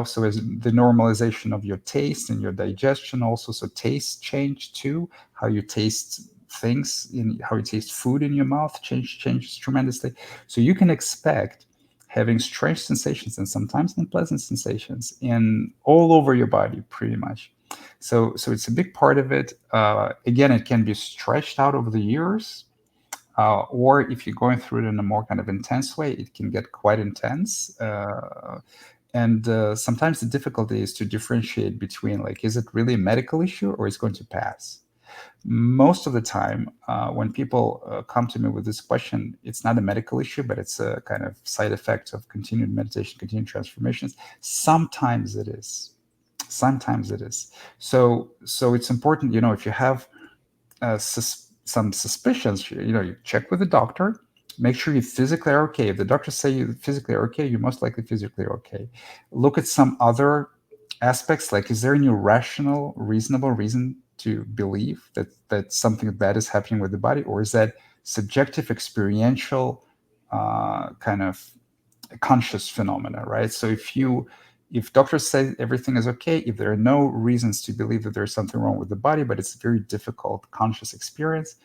so as the normalization of your taste and your digestion also. So taste change too, how you taste things, in how you taste food in your mouth changes tremendously. So you can expect having strange sensations and sometimes unpleasant sensations in all over your body pretty much. So it's a big part of it. Again, it can be stretched out over the years, or if you're going through it in a more kind of intense way, it can get quite intense. And sometimes the difficulty is to differentiate between, like, is it really a medical issue or is it going to pass? Most of the time, when people come to me with this question, it's not a medical issue, but it's a kind of side effect of continued meditation, continued transformations. Sometimes it is. Sometimes it is. So it's important, if you have some suspicions, you check with the doctor. Make sure you physically are okay. If the doctors say you physically are okay, you're most likely physically okay. Look at some other aspects, like, is there any rational, reasonable reason to believe that something bad is happening with the body, or is that subjective, experiential, kind of conscious phenomena, right? So if doctors say everything is okay, if there are no reasons to believe that there's something wrong with the body, but it's a very difficult conscious experience,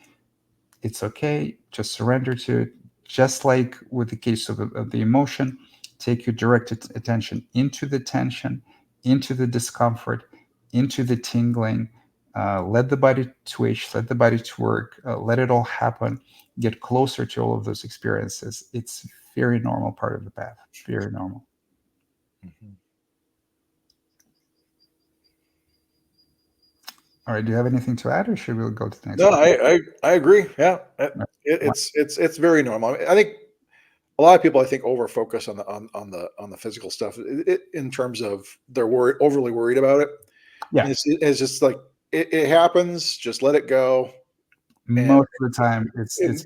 it's okay. Just surrender to it. Just like with the case of the emotion, take your direct attention into the tension, into the discomfort, into the tingling. Let the body twitch, let the body twerk, let it all happen. Get closer to all of those experiences. It's very normal part of the path. Very normal. Mhm. All right. Do you have anything to add, or should we go to the next No, question? I agree. Yeah, Right. it's very normal. I think a lot of people, I think, over focus on the physical stuff in terms of they're overly worried about it. Yeah. And it's just like it happens. Just let it go, and Most of the time, it's and,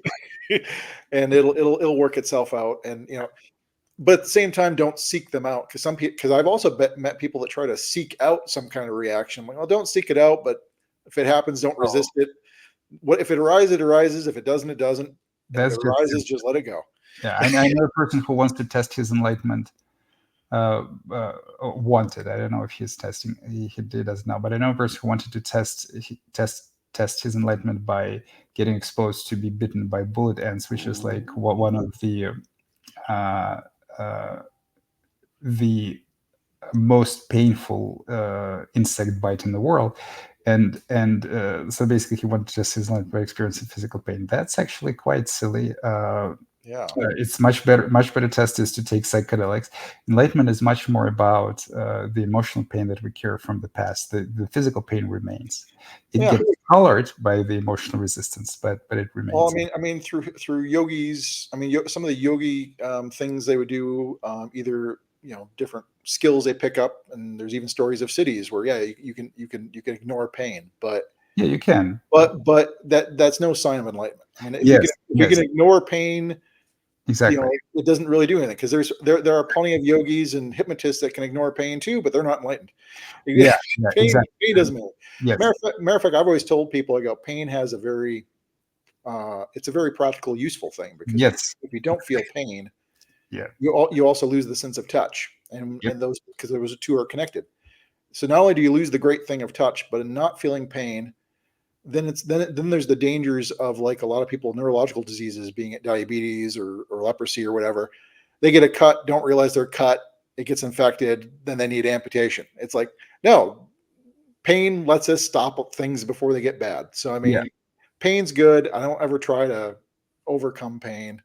and it'll work itself out. And but at the same time, don't seek them out, because because I've also met people that try to seek out some kind of reaction. I'm like, well, don't seek it out, but if it happens, don't oh, resist it. What if it arises? It arises. If it doesn't, it doesn't. And if it that's just arises, just let it go. yeah. I know a person who wants to test his enlightenment. Wanted. I don't know if he's testing. He does now, but I know a person who wanted to test his enlightenment by getting exposed to be bitten by bullet ants, which is like one of uh, uh, the most painful insect bite in the world. And so basically, he wanted to test his enlightenment by experiencing physical pain. That's actually quite silly. Yeah, It's much better test is to take psychedelics. Enlightenment is much more about the emotional pain that we carry from the past. The physical pain remains. It yeah. gets colored by the emotional resistance, but it Well, remains. I mean, through yogis. I mean, some of the yogi things they would do, either different skills they pick up, and there's even stories of cities where, yeah, you can ignore pain, but Yeah, you can. But that's no sign of enlightenment. I mean, if Yes, you can yes, ignore pain, exactly. it doesn't really do anything, because there are plenty of yogis and hypnotists that can ignore pain too, but they're not enlightened. Yeah, yeah, exactly. Pain doesn't matter. Yes, Matter of fact, I've always told people, I go, pain has a very it's a very practical, useful thing, because yes, if you don't feel pain, yeah, you also lose the sense of touch, and yep, those, because those two are connected. So not only do you lose the great thing of touch, but in not feeling pain, then there's the dangers of, like, a lot of people, neurological diseases, being it diabetes or leprosy or whatever. They get a cut, don't realize they're cut, it gets infected, then they need amputation. It's like, no, pain lets us stop things before they get bad. So I yeah. mean, pain's good. I don't ever try to overcome pain.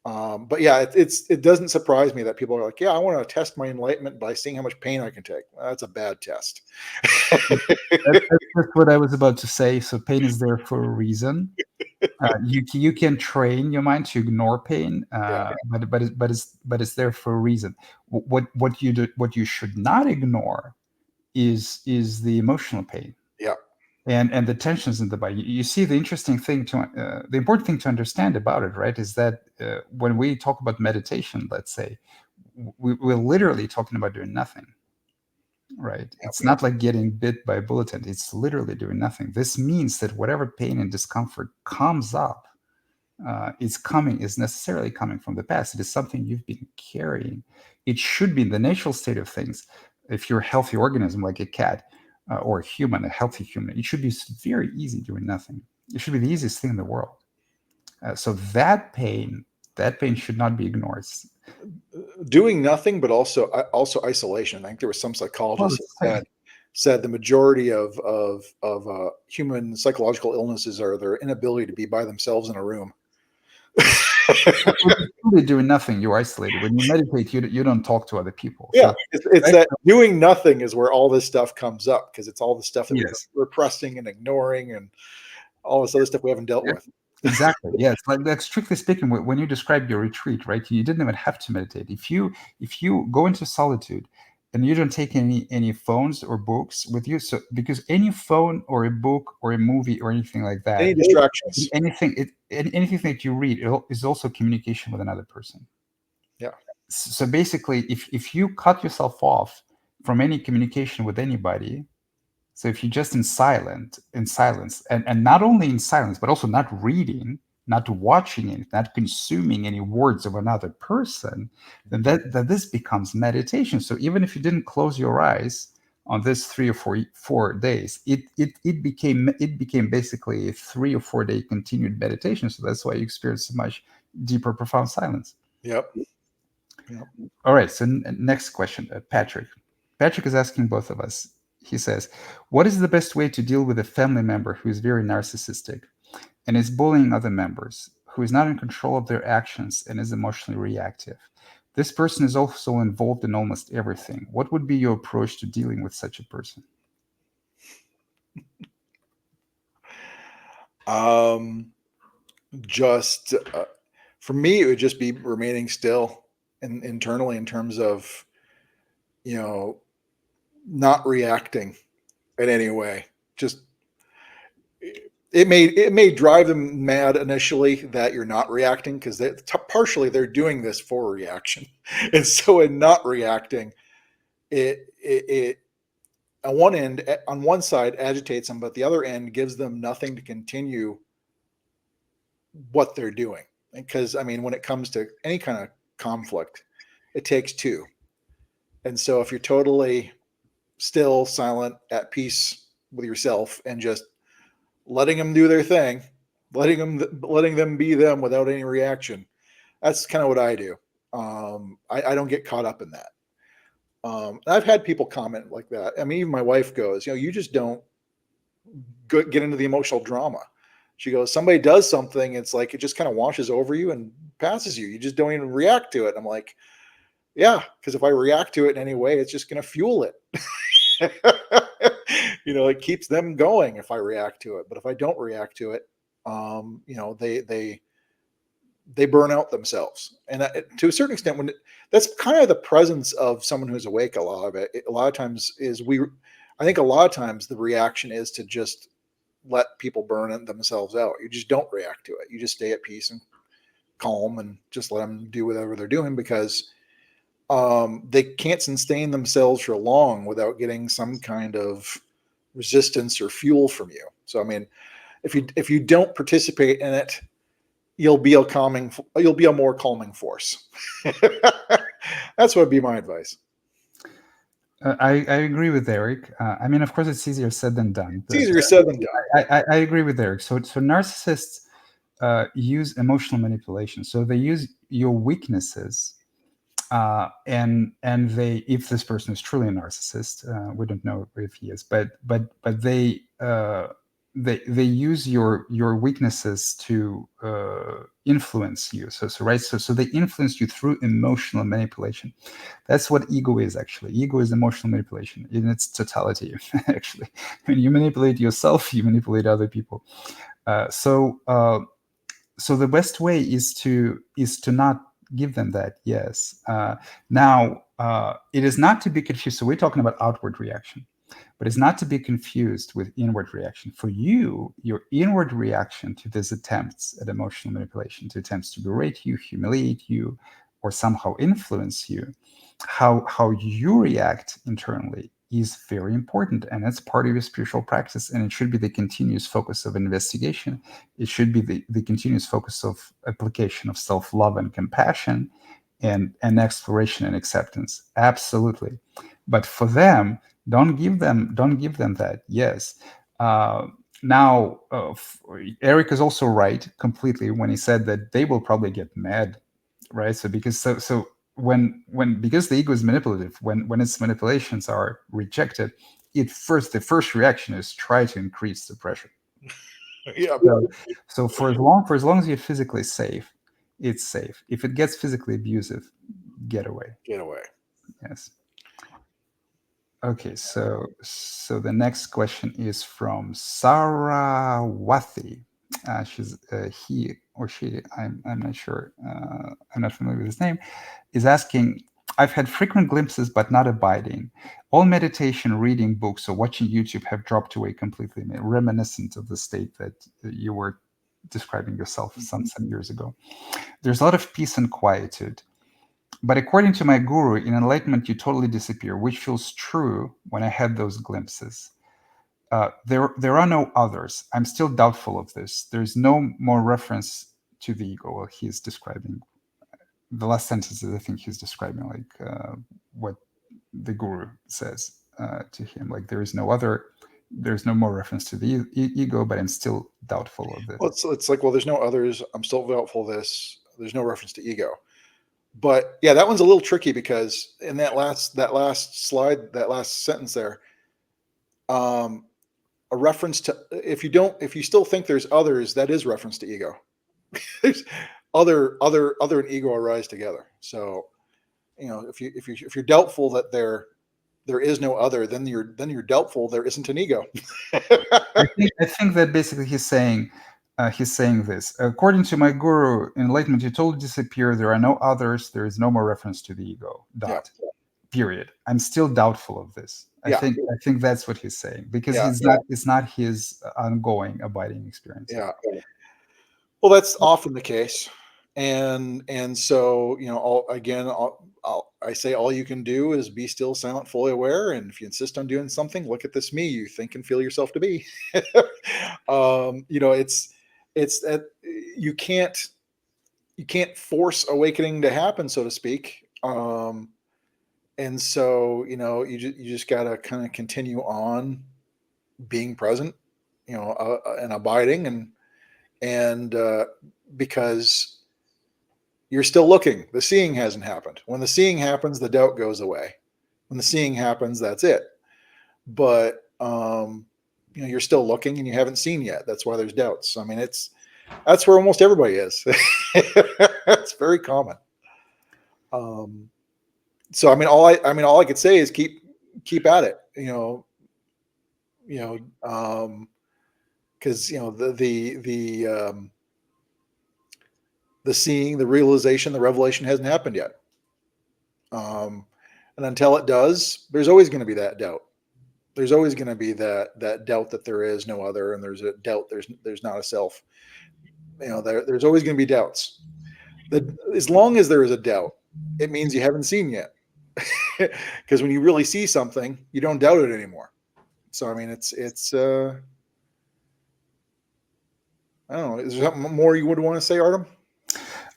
But yeah, it doesn't surprise me that people are like, yeah, I want to test my enlightenment by seeing how much pain I can take. Well, that's a bad test. That's just what I was about to say. So pain is there for a reason. You can train your mind to ignore pain, Yeah, but it's there for a reason. What you should not ignore is the emotional pain yeah, and the tensions in the body. You see, the important thing to understand about it, right, is that when we talk about meditation, let's say, we're literally talking about doing nothing, right? yeah, It's not like getting bit by a bullet, and it's literally doing nothing. This means that whatever pain and discomfort comes up is necessarily coming from the past. It is something you've been carrying. It should be in the natural state of things. If you're a healthy organism like a cat or a human, a healthy human, it should be very easy doing nothing. It should be the easiest thing in the world. So that pain should not be ignored. doing nothing, but also isolation. I think there was some Well, psychologist it's that safe. said the majority of human psychological illnesses are their inability to be by themselves in a room. When you're truly doing nothing, you're isolated. When you meditate, you don't talk to other people. Yeah, So, it's right? that doing nothing is where all this stuff comes up, because it's all the stuff that we've been Yes. repressing and ignoring, and all this other stuff we haven't dealt Yeah, with. exactly. Yes. Like strictly speaking, when you described your retreat, right, you didn't even have to meditate. If you go into solitude and you don't take any phones or books with you, so because any phone or a book or a movie or anything like Any that, distractions? anything that you read is also communication with another person. Yeah, So basically, if you cut yourself off from any communication with anybody, so if you're just in silence, and not only in silence, but also not reading, not watching it, not consuming any words of another person, then that this becomes meditation. So even if you didn't close your eyes on this 3 or 4 days, it became basically a 3 or 4 day continued meditation. So that's why you experience so much deeper, profound silence. yep, yep. All right. So next question, Patrick. Patrick is asking both of us. He says, "What is the best way to deal with a family member who is very narcissistic and is bullying other members, who is not in control of their actions and is emotionally reactive? This person is also involved in almost everything. What would be your approach to dealing with such a person?" Um, just for me, it would just be remaining still and internally, in terms of, you know, not reacting in any way. Just, it may drive them mad initially that you're not reacting, because partially they're doing this for reaction, and so in not reacting, it on one side agitates them, but the other end gives them nothing to continue what they're doing. Because I mean, when it comes to any kind of conflict, it takes two. And so if you're totally still, silent, at peace with yourself, and just letting them do their thing, letting them be them without any reaction, that's kind of what I do. I don't get caught up in that. I've had people comment like that. I mean, even my wife goes, you just don't get into the emotional drama. She goes, somebody does something, it's like it just kind of washes over you and passes you. You just don't even react to it. I'm like, yeah, because if I react to it in any way, it's just going to fuel it. It keeps them going if I react to it. But if I don't react to it, they burn out themselves. And to a certain extent, that's kind of the presence of someone who's awake. A lot of times the reaction is to just let people burn themselves out. You just don't react to it. You just stay at peace and calm and just let them do whatever they're doing, because they can't sustain themselves for long without getting some kind of resistance or fuel from you. So, I mean, if you don't participate in it, you'll be a more calming force. That's what would be my advice. I agree with Eric. I mean, of course, it's easier said than done. It's easier said than done. I agree with Eric. So narcissists use emotional manipulation. So they use your weaknesses, and they, if this person is truly a narcissist, we don't know if he is, but they use your weaknesses to influence you. So they influence you through emotional manipulation. That's what ego is, actually. Ego is emotional manipulation in its totality. Actually, when you manipulate yourself, you manipulate other people. So the best way is to not give them that. Yes. Now, it is not to be confused. So we're talking about outward reaction, but it's not to be confused with inward reaction. For you, your inward reaction to these attempts at emotional manipulation, to attempts to berate you, humiliate you, or somehow influence you, how you react internally is very important, and that's part of your spiritual practice, and it should be the continuous focus of investigation. It should be the continuous focus of application of self-love and compassion, and exploration and acceptance. Absolutely. But for them, don't give them that. Yes. Now, Eric is also right completely when he said that they will probably get mad, right? So because the ego is manipulative, when its manipulations are rejected, the first reaction is try to increase the pressure. Yeah. So for as long as you're physically safe, it's safe. If it gets physically abusive, get away. Get away. Yes. Okay, so the next question is from Sarawathi. She's he or she. I'm not sure. I'm not familiar with his name. Is asking. I've had frequent glimpses, but not abiding. All meditation, reading books, or watching YouTube have dropped away completely, reminiscent of the state that you were describing yourself some years ago. There's a lot of peace and quietude. But according to my guru, in enlightenment, you totally disappear, which feels true when I had those glimpses. There are no others. I'm still doubtful of this. There's no more reference to the ego. Well, he's describing the last sentences. I think he's describing what the guru says to him. Like there is no other. There's no more reference to the ego, but I'm still doubtful of this. Well, it's like, well, there's no others. I'm still doubtful of this. There's no reference to ego. But yeah, that one's a little tricky, because in that last slide, that last sentence there, a reference to, if you still think there's others, that is reference to ego. There's other and ego arise together. So, if you're doubtful that there is no other, then you're doubtful there isn't an ego. I think that basically he's saying this. According to my guru, enlightenment, you totally disappear. There are no others. There is no more reference to the ego. Dot. Yeah. Period. I'm still doubtful of this. I think that's what he's saying, because it's not his ongoing abiding experience. Yeah. Well, that's often the case, and so I say all you can do is be still, silent, fully aware, and if you insist on doing something, look at this me you think and feel yourself to be. It's that you can't force awakening to happen, so to speak. And so you just got to kind of continue on being present, and abiding, and because you're still looking. The seeing hasn't happened. When the seeing happens, the doubt goes away. When the seeing happens, that's it. But you're still looking and you haven't seen yet. That's why there's doubts. I mean, that's where almost everybody is. It's very common. So all I could say is keep at it. Because the seeing, the realization, the revelation hasn't happened yet. And until it does, there's always going to be that doubt. There's always going to be that doubt that there is no other, and there's a doubt there's not a self. There's always going to be doubts. As long as there is a doubt, it means you haven't seen yet. Because when you really see something, you don't doubt it anymore. So I mean, it's I don't know. Is there something more you would want to say, Artem?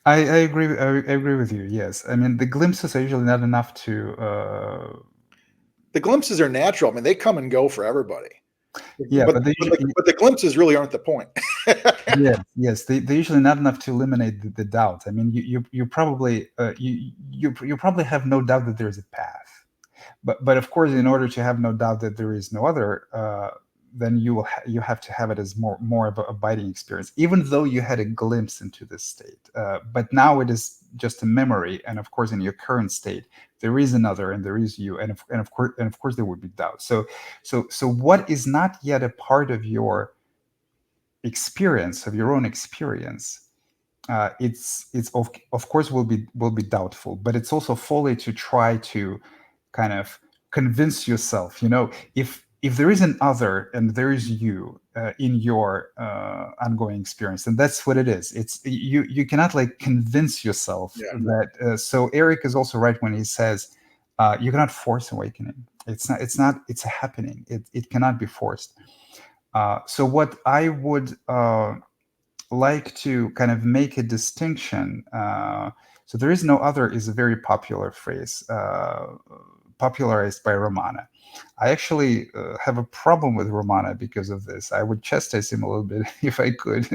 I agree. I agree with you. Yes, I mean the glimpses are usually not enough to. The glimpses are natural. I mean, they come and go for everybody. Yeah, But but they usually, but the glimpses really aren't the point. yes, they're usually not enough to eliminate the doubt. I mean, you probably you probably have no doubt that there's a path, but of course, in order to have no doubt that there is no other, then you have to have it as more of a abiding experience, even though you had a glimpse into this state. But now it is just a memory, and of course, in your current state, there is another, and there is you, and of course, there would be doubt. So what is not yet a part of your experience, of your own experience, it's of course will be doubtful, but it's also folly to try to kind of convince yourself, if there is an other and there is you in your ongoing experience, and that's what it is. It's you cannot like convince yourself Yeah. that. So Eric is also right when he says you cannot force awakening. It's a happening. It cannot be forced. So what I would like to kind of make a distinction. So there is no other is a very popular phrase, popularized by Ramana. I actually have a problem with Ramana because of this. I would chastise him a little bit if I could,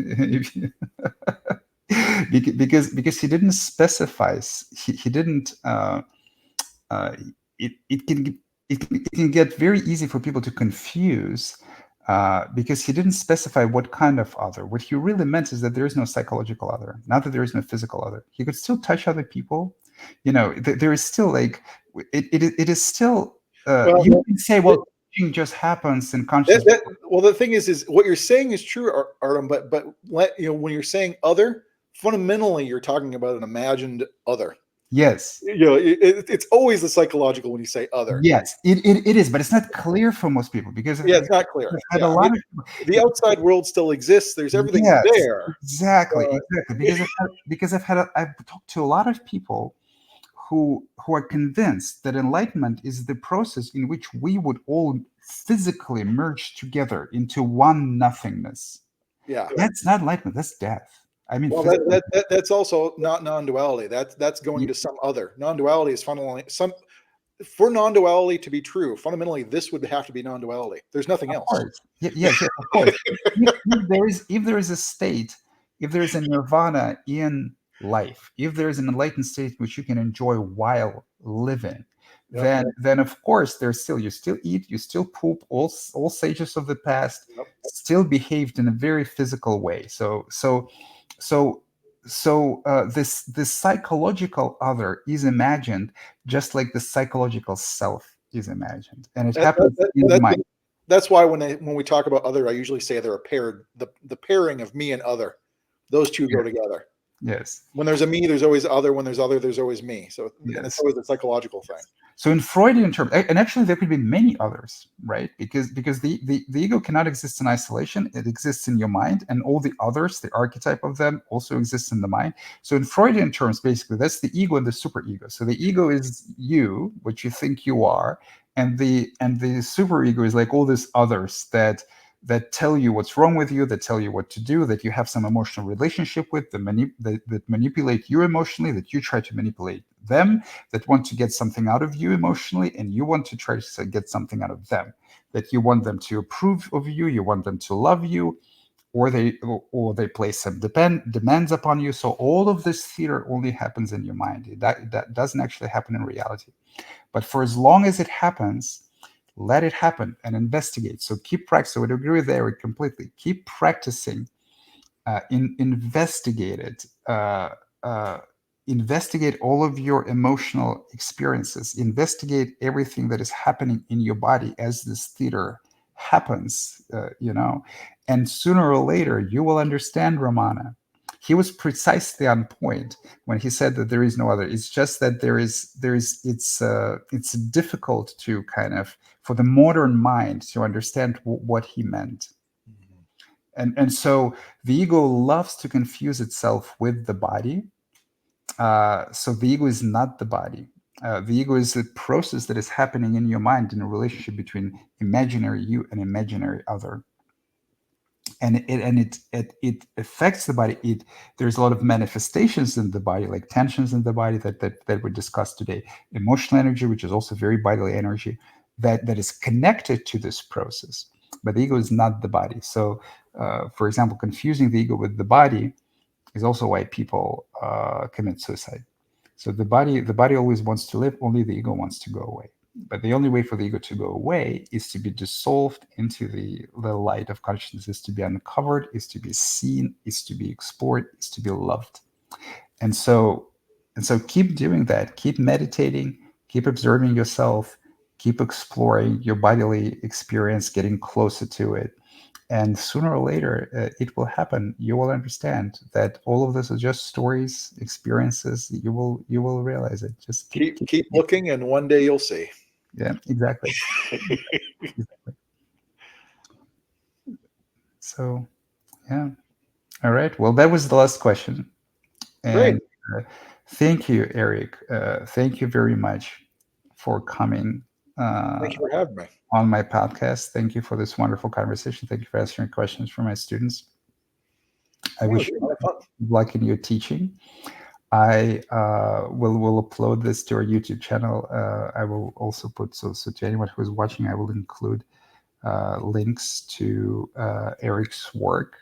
because he didn't specify. He didn't. Uh, it can it can get very easy for people to confuse because he didn't specify what kind of other. What he really meant is that there is no psychological other, not that there is no physical other. He could still touch other people. There is still like it is still. Well, You can say, well, touching just happens in consciousness. well, the thing is what you're saying is true, Artem. But when you're saying other, fundamentally, you're talking about an imagined other. Yes. It's always the psychological when you say other. Yes, it is, but it's not clear for most people because Yeah, it's not clear. I've had Yeah, a I lot mean, of the outside world still exists. There's everything's yes, there. exactly, because I've talked to a lot of people who are convinced that enlightenment is the process in which we would all physically merge together into one nothingness. Yeah. That's not enlightenment. That's death. I mean, Well, that's also not non-duality. That's going to some other. Non-duality is fundamentally for non-duality to be true. Fundamentally, this would have to be non-duality. There's nothing of else. course. Yes, of course. If there is a state, if there is a nirvana in life, if there is an enlightened state which you can enjoy while living, Yep. then of course you still eat, you still poop. All sages of the past Yep. still behaved in a very physical way. So this psychological other is imagined just like the psychological self is imagined, and it That, happens that, in the that, mind. that's why when we talk about other, I usually say they're a paired. The pairing of me and other, those two go together. Yes. When there's a me, there's always other. When there's other, there's always me. So and it's Yes. always a psychological thing. So in Freudian terms, and actually there could be many others, right? Because the ego cannot exist in isolation. It exists in your mind, and all the others, the archetype of them, also exists in the mind. So in Freudian terms, basically, that's the ego and the superego. So the ego is you, what you think you are, and the superego is like all these others that tell you what's wrong with you, that tell you what to do, that you have some emotional relationship with, that manipulate you emotionally, that you try to manipulate them, that want to get something out of you emotionally, and you want to try to get something out of them, that you want them to approve of you, you want them to love you, or they place some demands upon you. So all of this theater only happens in your mind. That doesn't actually happen in reality. But for as long as it happens, let it happen and investigate. So keep practicing. I would agree with Eric completely. Keep practicing. Investigate it. Investigate all of your emotional experiences. Investigate everything that is happening in your body as this theater happens. And sooner or later, you will understand Ramana. he was precisely on point when he said that there is no other. It's just that it's difficult to kind of, for the modern mind to understand what he meant. And so the ego loves to confuse itself with the body. So the ego is not the body. The ego is a process that is happening in your mind in a relationship between imaginary you and imaginary other. And it affects the body. There's a lot of manifestations in the body, like tensions in the body that we discussed today. Emotional energy, which is also very bodily energy, that is connected to this process. But the ego is not the body. So, for example, confusing the ego with the body is also why people commit suicide. So the body always wants to live. Only the ego wants to go away. But the only way for the ego to go away is to be dissolved into the light of consciousness, is to be uncovered, is to be seen, is to be explored, is to be loved. And so keep doing that. Keep meditating. Keep observing yourself. Keep exploring your bodily experience, getting closer to it. And sooner or later, it will happen. You will understand that all of this is just stories, experiences. You will realize it. Just keep looking, and one day you'll see. Yeah, exactly. Exactly. So, yeah. All right. Well, that was the last question. And thank you, Eric. Thank you very much for coming Thank you for having me on my podcast. Thank you for this wonderful conversation. Thank you for answering questions from my students. I wish you luck in your teaching. I will upload this to our YouTube channel. I will also put, so to anyone who is watching, I will include links to Eric's work.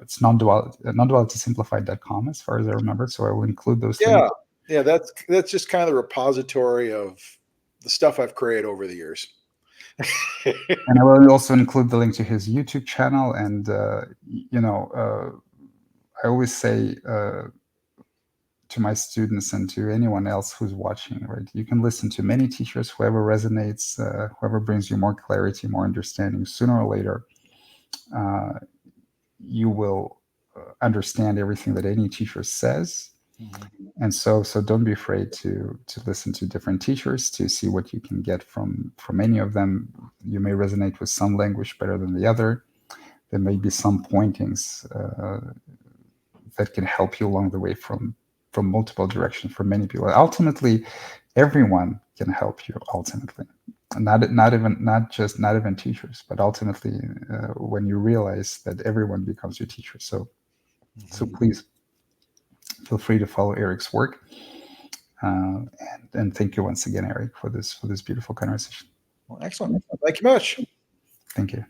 It's nondualitysimplified.com as far as I remember. So I will include those links. Yeah, that's just kind of the repository of the stuff I've created over the years. And I will also include the link to his YouTube channel. And, I always say to my students and to anyone else who's watching, right, you can listen to many teachers, whoever resonates, whoever brings you more clarity, more understanding. Sooner or later, you will understand everything that any teacher says. And so don't be afraid to listen to different teachers, to see what you can get from any of them. You may resonate with some language better than the other. There may be some pointings that can help you along the way from multiple directions for many people. Ultimately, everyone can help you. Ultimately, not even teachers, but ultimately, when you realize that everyone becomes your teacher. So please feel free to follow Eric's work. And thank you once again, Eric, for this beautiful conversation. Well, excellent. Thank you much. Thank you.